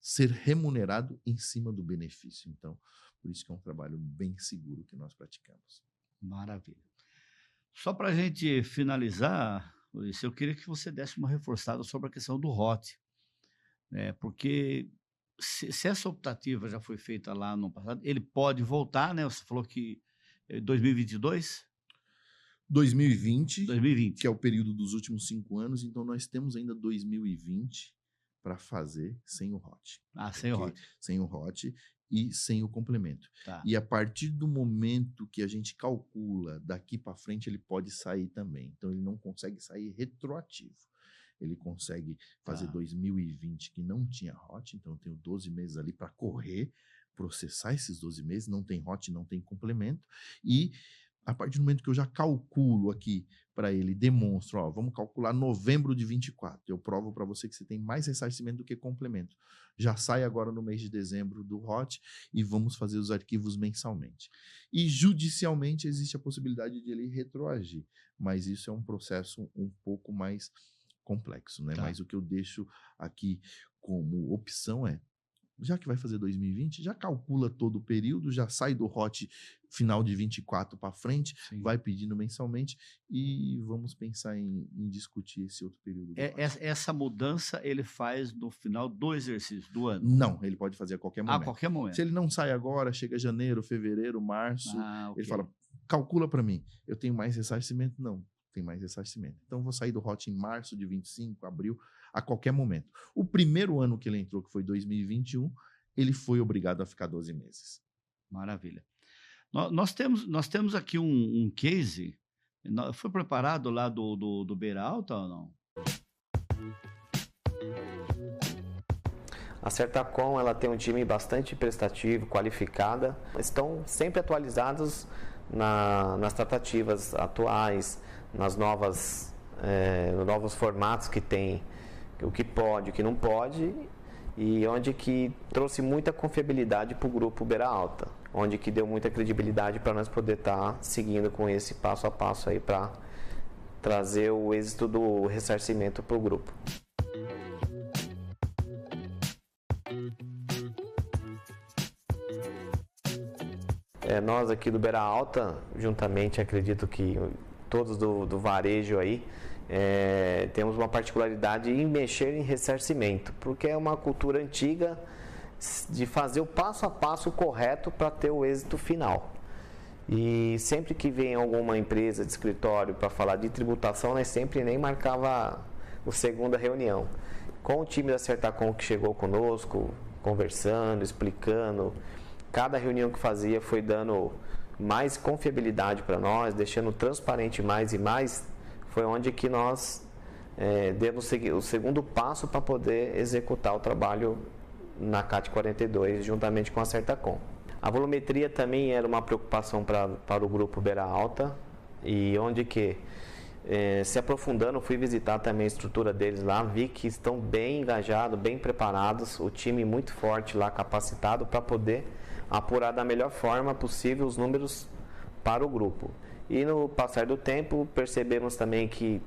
[SPEAKER 2] ser remunerado em cima do benefício. Então, por isso que é um trabalho bem seguro que nós praticamos.
[SPEAKER 1] Maravilha. Só para a gente finalizar, Luiz, eu queria que você desse uma reforçada sobre a questão do ROT, né? Porque se essa optativa já foi feita lá no passado, ele pode voltar, né? Você falou que 2022?
[SPEAKER 2] 2020,
[SPEAKER 1] 2020,
[SPEAKER 2] que é o período dos últimos 5 anos, então nós temos ainda 2020 para fazer sem o ROT.
[SPEAKER 1] Sem o ROT.
[SPEAKER 2] Sem o ROT e sem o complemento.
[SPEAKER 1] Tá.
[SPEAKER 2] E a partir do momento que a gente calcula daqui para frente, ele pode sair também. Então, ele não consegue sair retroativo. Ele consegue fazer 2020, que não tinha ROT, então eu tenho 12 meses ali para correr, processar esses 12 meses, não tem ROT, não tem complemento, e a partir do momento que eu já calculo aqui para ele, demonstro, vamos calcular novembro de 24, eu provo para você que você tem mais ressarcimento do que complemento. Já sai agora no mês de dezembro do ROT e vamos fazer os arquivos mensalmente. E judicialmente existe a possibilidade de ele retroagir, mas isso é um processo um pouco mais complexo, né? Tá. Mas o que eu deixo aqui como opção já que vai fazer 2020, já calcula todo o período, já sai do ROT final de 24 para frente, vai pedindo mensalmente e vamos pensar em discutir esse outro período.
[SPEAKER 1] Essa mudança ele faz no final do exercício do ano?
[SPEAKER 2] Não, ele pode fazer a qualquer momento.
[SPEAKER 1] A qualquer momento.
[SPEAKER 2] Se ele não sai agora, chega janeiro, fevereiro, março, ele fala, calcula para mim, eu tenho mais ressarcimento? Não. Tem mais ressarcimento. Então, vou sair do ROT em março de 25, abril, a qualquer momento. O primeiro ano que ele entrou, que foi 2021, ele foi obrigado a ficar 12 meses.
[SPEAKER 1] Maravilha. Nós temos aqui um case, foi preparado lá do Beira Alta ou não?
[SPEAKER 3] A Certacom, ela tem um time bastante prestativo, qualificada, estão sempre atualizados nas tratativas atuais, nos novos formatos que tem, o que pode, o que não pode, e onde que trouxe muita confiabilidade para o grupo Beira Alta, onde que deu muita credibilidade para nós poder estar seguindo com esse passo a passo aí para trazer o êxito do ressarcimento para o grupo. Nós aqui do Beira Alta, juntamente, acredito que todos do varejo aí, temos uma particularidade em mexer em ressarcimento, porque é uma cultura antiga de fazer o passo a passo correto para ter o êxito final. E sempre que vem alguma empresa de escritório para falar de tributação, nós sempre nem marcava a segunda reunião. Com o time da Certacom que chegou conosco, conversando, explicando, cada reunião que fazia foi dando mais confiabilidade para nós, deixando transparente mais e mais, foi onde que nós demos o segundo passo para poder executar o trabalho na CAT 42, juntamente com a Certacom. A volumetria também era uma preocupação para o grupo Beira Alta, e onde que, se aprofundando, fui visitar também a estrutura deles lá, vi que estão bem engajados, bem preparados, o time muito forte lá, capacitado para poder apurar da melhor forma possível os números para o grupo. E no passar do tempo, percebemos também que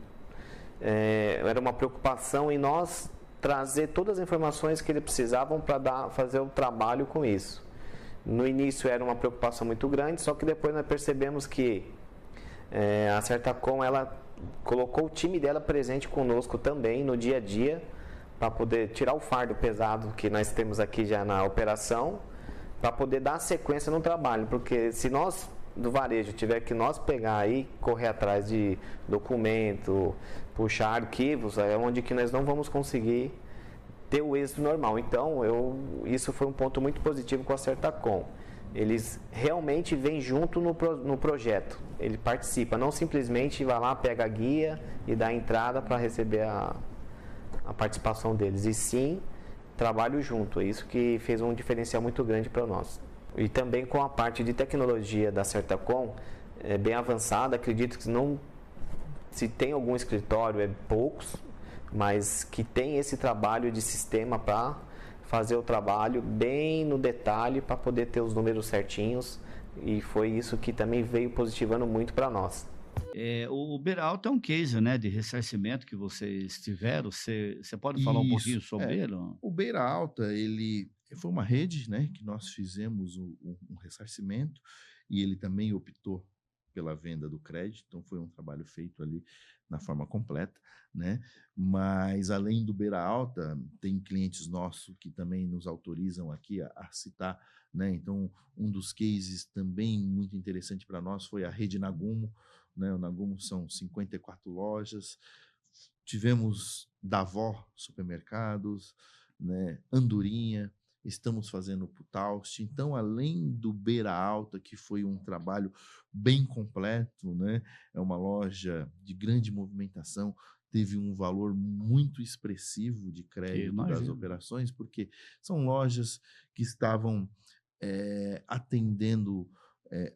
[SPEAKER 3] era uma preocupação em nós trazer todas as informações que eles precisavam para fazer o trabalho com isso. No início era uma preocupação muito grande, só que depois nós percebemos que a Certacom, ela colocou o time dela presente conosco também no dia a dia, para poder tirar o fardo pesado que nós temos aqui já na operação, para poder dar sequência no trabalho, porque se nós do varejo tiver que nós pegar aí, correr atrás de documento, puxar arquivos, é onde que nós não vamos conseguir ter o êxito normal. Então, isso foi um ponto muito positivo com a Certacom. Eles realmente vêm junto no projeto, ele participa, não simplesmente vai lá, pega a guia e dá a entrada para receber a participação deles, e sim trabalho junto. É isso que fez um diferencial muito grande para nós. E também com a parte de tecnologia da Certacom, bem avançada, acredito que não, se tem algum escritório, poucos, mas que tem esse trabalho de sistema para fazer o trabalho bem no detalhe, para poder ter os números certinhos, e foi isso que também veio positivando muito para nós.
[SPEAKER 1] O Beira Alta é um case, né, de ressarcimento que vocês tiveram. Você pode falar um pouquinho sobre ele?
[SPEAKER 2] O Beira Alta, ele foi uma rede, né, que nós fizemos um ressarcimento, e ele também optou pela venda do crédito, então foi um trabalho feito ali na forma completa, né? Mas além do Beira Alta, tem clientes nossos que também nos autorizam aqui a citar, né? Então, um dos cases também muito interessante para nós foi a rede Nagumo, né? O Nagumo são 54 lojas, tivemos Davó Supermercados, né? Andorinha, estamos fazendo o Putaust. Então, além do Beira Alta, que foi um trabalho bem completo, né? É uma loja de grande movimentação, teve um valor muito expressivo de crédito das operações, porque são lojas que estavam atendendo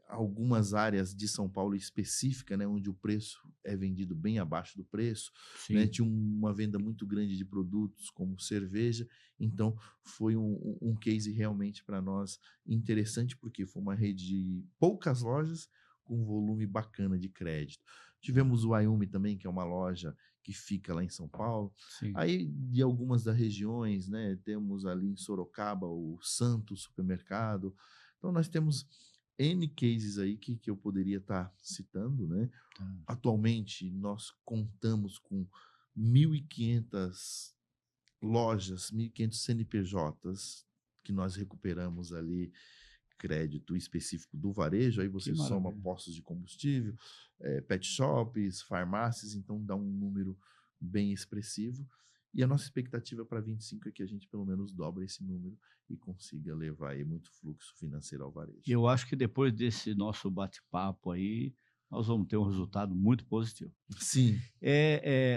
[SPEAKER 2] algumas áreas de São Paulo específica, né, onde o preço é vendido bem abaixo do preço, né, tinha uma venda muito grande de produtos como cerveja. Então foi um case realmente para nós interessante, porque foi uma rede de poucas lojas com um volume bacana de crédito. Tivemos o Ayumi também, que é uma loja que fica lá em São Paulo.
[SPEAKER 1] Sim.
[SPEAKER 2] Aí, de algumas das regiões, né, temos ali em Sorocaba o Santos Supermercado. Então nós temos N cases aí que eu poderia estar citando, né? Atualmente, nós contamos com 1.500 lojas, 1.500 CNPJs que nós recuperamos ali crédito específico do varejo. Aí você soma postos de combustível, pet shops, farmácias, então dá um número bem expressivo. E a nossa expectativa para 25 é que a gente pelo menos dobre esse número e consiga levar aí muito fluxo financeiro ao varejo.
[SPEAKER 1] Eu acho que depois desse nosso bate-papo aí, nós vamos ter um resultado muito positivo.
[SPEAKER 2] Sim.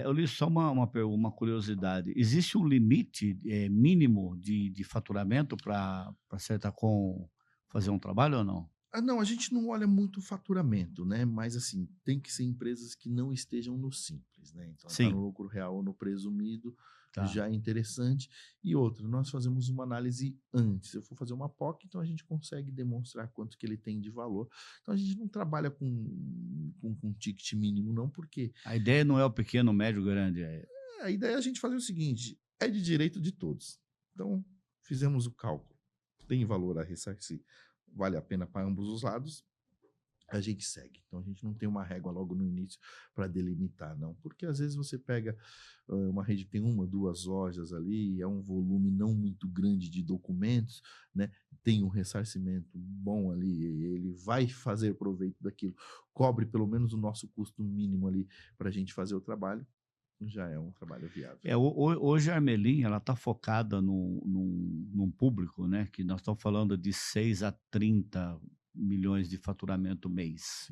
[SPEAKER 1] Ulisses, só uma curiosidade. Existe um limite mínimo de faturamento para a Certacom fazer um trabalho ou não?
[SPEAKER 2] Não, a gente não olha muito o faturamento, né? Mas assim, tem que ser empresas que não estejam no simples, né? Então, tá no lucro real ou no presumido,
[SPEAKER 1] Tá.
[SPEAKER 2] já é interessante. E outra, nós fazemos uma análise antes. Se eu for fazer uma POC, então a gente consegue demonstrar quanto que ele tem de valor. Então a gente não trabalha com ticket mínimo, não, porque
[SPEAKER 1] A ideia não é o pequeno, o médio, o grande.
[SPEAKER 2] a ideia é a gente fazer o seguinte: é de direito de todos. Então, fizemos o cálculo. Tem valor a ressarcir, vale a pena para ambos os lados, a gente segue. Então, a gente não tem uma régua logo no início para delimitar, não. Porque às vezes você pega uma rede que tem 1, 2 lojas ali, é um volume não muito grande de documentos, né? Tem um ressarcimento bom ali, ele vai fazer proveito daquilo, cobre pelo menos o nosso custo mínimo ali para a gente fazer o trabalho, já é um trabalho viável.
[SPEAKER 1] Hoje a Armelin está focada num público, né, que nós estamos falando de 6 a 30 milhões de faturamento mês.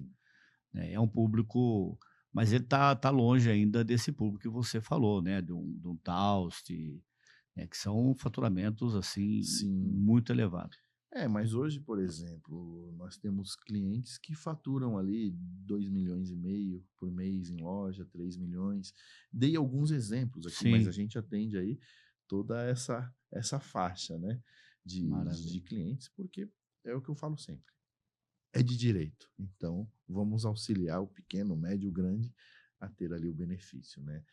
[SPEAKER 1] É um público, mas ele está longe ainda desse público que você falou, né, de um Taust, que são faturamentos assim, muito elevados.
[SPEAKER 2] Mas hoje, por exemplo, nós temos clientes que faturam ali 2,5 milhões por mês em loja, 3 milhões. Dei alguns exemplos aqui, mas a gente atende aí toda essa faixa, né, de clientes, porque é o que eu falo sempre. É de direito. Então, vamos auxiliar o pequeno, o médio, o grande a ter ali o benefício, né?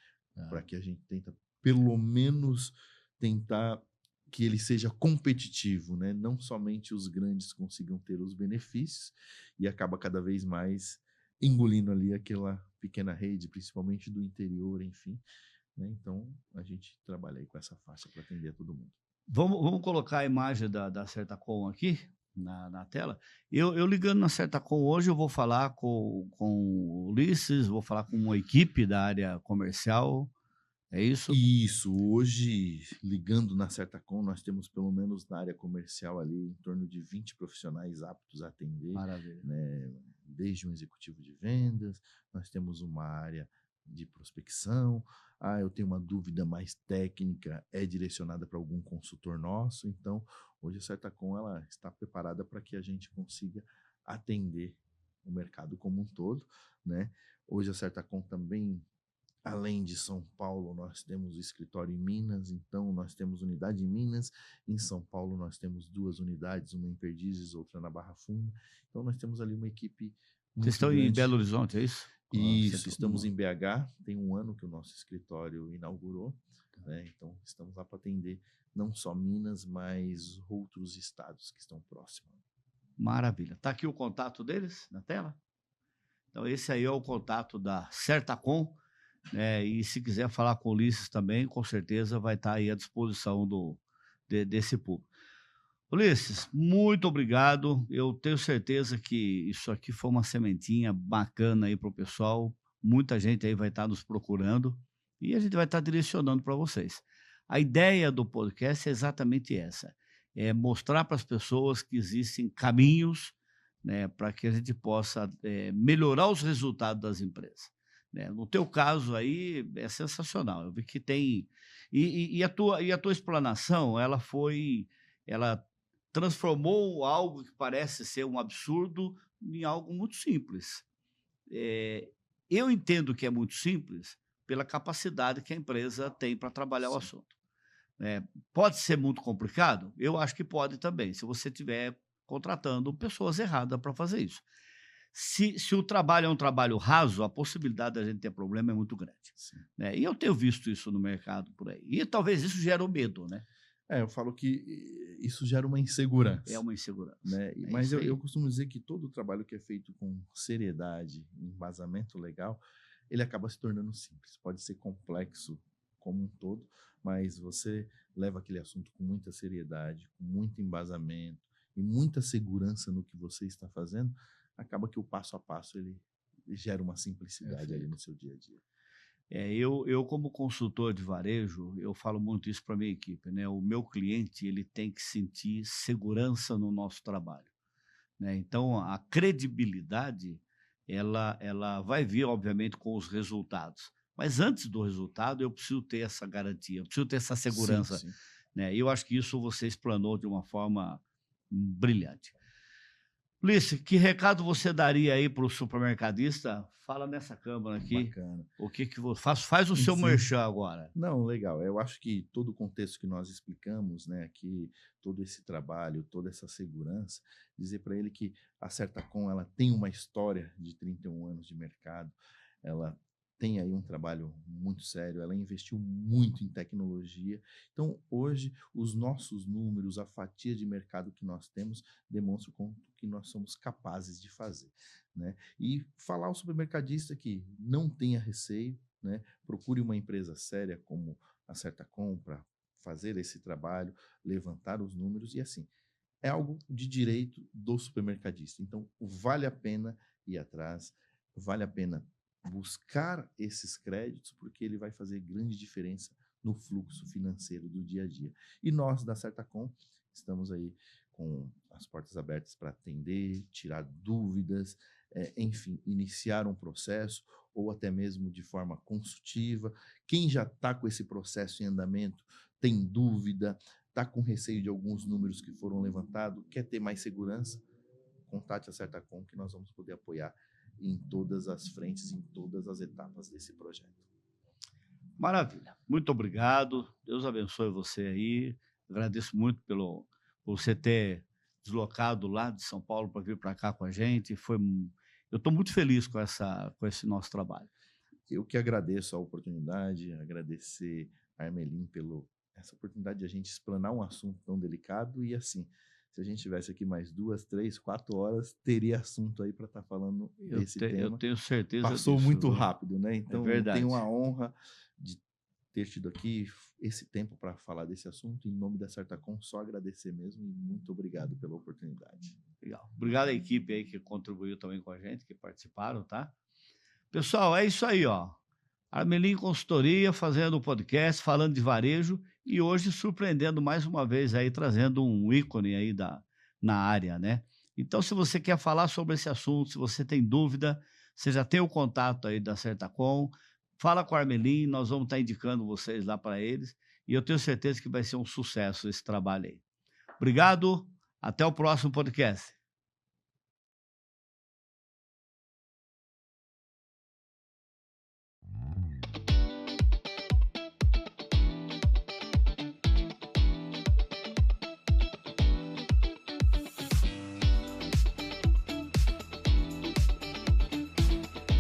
[SPEAKER 2] Para que a gente tenta, pelo menos, tentar que ele seja competitivo, né? Não somente os grandes consigam ter os benefícios e acaba cada vez mais engolindo ali aquela pequena rede, principalmente do interior, enfim, né? Então, a gente trabalha aí com essa faixa para atender a todo mundo.
[SPEAKER 1] Vamos colocar a imagem da Certacom aqui na tela. Eu ligando na Certacom hoje, eu vou falar com o Ulisses, vou falar com uma equipe da área comercial. É isso?
[SPEAKER 2] Isso. Hoje, ligando na Certacom, nós temos pelo menos na área comercial ali em torno de 20 profissionais aptos a atender.
[SPEAKER 1] Maravilha.
[SPEAKER 2] Né? Desde um executivo de vendas, nós temos uma área de prospecção. Eu tenho uma dúvida mais técnica, é direcionada para algum consultor nosso. Então, hoje a Certacom ela está preparada para que a gente consiga atender o mercado como um todo, né? Hoje a Certacom também, além de São Paulo, nós temos escritório em Minas, então nós temos unidade em Minas. Em São Paulo nós temos 2 unidades, uma em Perdizes, outra na Barra Funda. Então nós temos ali uma equipe muito
[SPEAKER 1] Vocês estão
[SPEAKER 2] grande.
[SPEAKER 1] Em Belo Horizonte, é isso?
[SPEAKER 2] Isso, estamos em BH, tem 1 ano que o nosso escritório inaugurou, né? Então estamos lá para atender não só Minas, mas outros estados que estão próximos.
[SPEAKER 1] Maravilha. Está aqui o contato deles na tela? Então esse aí é o contato da Certacom. E se quiser falar com o Ulisses também, com certeza vai estar aí à disposição desse público. Ulisses, muito obrigado. Eu tenho certeza que isso aqui foi uma sementinha bacana aí para o pessoal. Muita gente aí vai estar nos procurando e a gente vai estar direcionando para vocês. A ideia do podcast é exatamente essa: é mostrar para as pessoas que existem caminhos, né, para que a gente possa melhorar os resultados das empresas. No teu caso aí é sensacional. Eu vi que tem e a tua explanação ela transformou algo que parece ser um absurdo em algo muito simples. Eu entendo que é muito simples pela capacidade que a empresa tem para trabalhar o assunto. Pode ser muito complicado? Eu acho que pode também, se você estiver contratando pessoas erradas para fazer isso. Se o trabalho é um trabalho raso, a possibilidade da gente ter problema é muito grande. E eu tenho visto isso no mercado por aí. E talvez isso gere o medo, né?
[SPEAKER 2] Eu falo que isso gera uma insegurança.
[SPEAKER 1] É uma insegurança.
[SPEAKER 2] Né? Mas eu costumo dizer que todo o trabalho que é feito com seriedade, embasamento legal, ele acaba se tornando simples. Pode ser complexo como um todo, mas você leva aquele assunto com muita seriedade, com muito embasamento e muita segurança no que você está fazendo, acaba que o passo a passo ele gera uma simplicidade ali no seu dia a dia.
[SPEAKER 1] Eu como consultor de varejo, eu falo muito isso para a minha equipe, né? O meu cliente ele tem que sentir segurança no nosso trabalho, né? Então a credibilidade ela vai vir obviamente com os resultados, mas antes do resultado eu preciso ter essa garantia, eu preciso ter essa segurança, né? E eu acho que isso você explanou de uma forma brilhante. Ulisses, que recado você daria aí para o supermercadista? Fala nessa câmera aqui.
[SPEAKER 2] Bacana.
[SPEAKER 1] O que você faz o seu
[SPEAKER 2] Sim.
[SPEAKER 1] merchan agora.
[SPEAKER 2] Não, legal. Eu acho que todo o contexto que nós explicamos, né, aqui, todo esse trabalho, toda essa segurança, dizer para ele que a Certacom ela tem uma história de 31 anos de mercado, ela tem aí um trabalho muito sério, ela investiu muito em tecnologia. Então, hoje, os nossos números, a fatia de mercado que nós temos, demonstram o que nós somos capazes de fazer, né? E falar ao supermercadista que não tenha receio, né? Procure uma empresa séria como a Certacom para fazer esse trabalho, levantar os números e assim, é algo de direito do supermercadista. Então, vale a pena ir atrás, vale a pena buscar esses créditos, porque ele vai fazer grande diferença no fluxo financeiro do dia a dia. E nós, da Certacom, estamos aí com as portas abertas para atender, tirar dúvidas, enfim, iniciar um processo ou até mesmo de forma consultiva. Quem já está com esse processo em andamento, tem dúvida, está com receio de alguns números que foram levantados, quer ter mais segurança, contate a Certacom que nós vamos poder apoiar em todas as frentes, em todas as etapas desse projeto.
[SPEAKER 1] Maravilha. Muito obrigado. Deus abençoe você aí. Agradeço muito por você ter deslocado lá de São Paulo para vir para cá com a gente. Eu estou muito feliz com esse nosso trabalho.
[SPEAKER 2] Eu que agradeço a oportunidade, agradecer a Armelin essa oportunidade de a gente explanar um assunto tão delicado e assim, se a gente tivesse aqui mais 2, 3, 4 horas, teria assunto aí para estar falando desse tema.
[SPEAKER 1] Eu tenho certeza
[SPEAKER 2] Passou
[SPEAKER 1] disso,
[SPEAKER 2] muito
[SPEAKER 1] viu?
[SPEAKER 2] rápido, né? Então,
[SPEAKER 1] É verdade.
[SPEAKER 2] eu tenho a honra de ter tido aqui esse tempo para falar desse assunto. Em nome da Certacom, só agradecer mesmo e muito obrigado pela oportunidade.
[SPEAKER 1] Legal. Obrigado à equipe aí que contribuiu também com a gente, que participaram, tá? Pessoal, é isso aí, ó. Armelin Consultoria fazendo o podcast, falando de varejo e hoje surpreendendo mais uma vez aí, trazendo um ícone aí na área, né? Então, se você quer falar sobre esse assunto, se você tem dúvida, você já tem o contato aí da Certacom, fala com a Armelin, nós vamos estar indicando vocês lá para eles e eu tenho certeza que vai ser um sucesso esse trabalho aí. Obrigado, até o próximo podcast.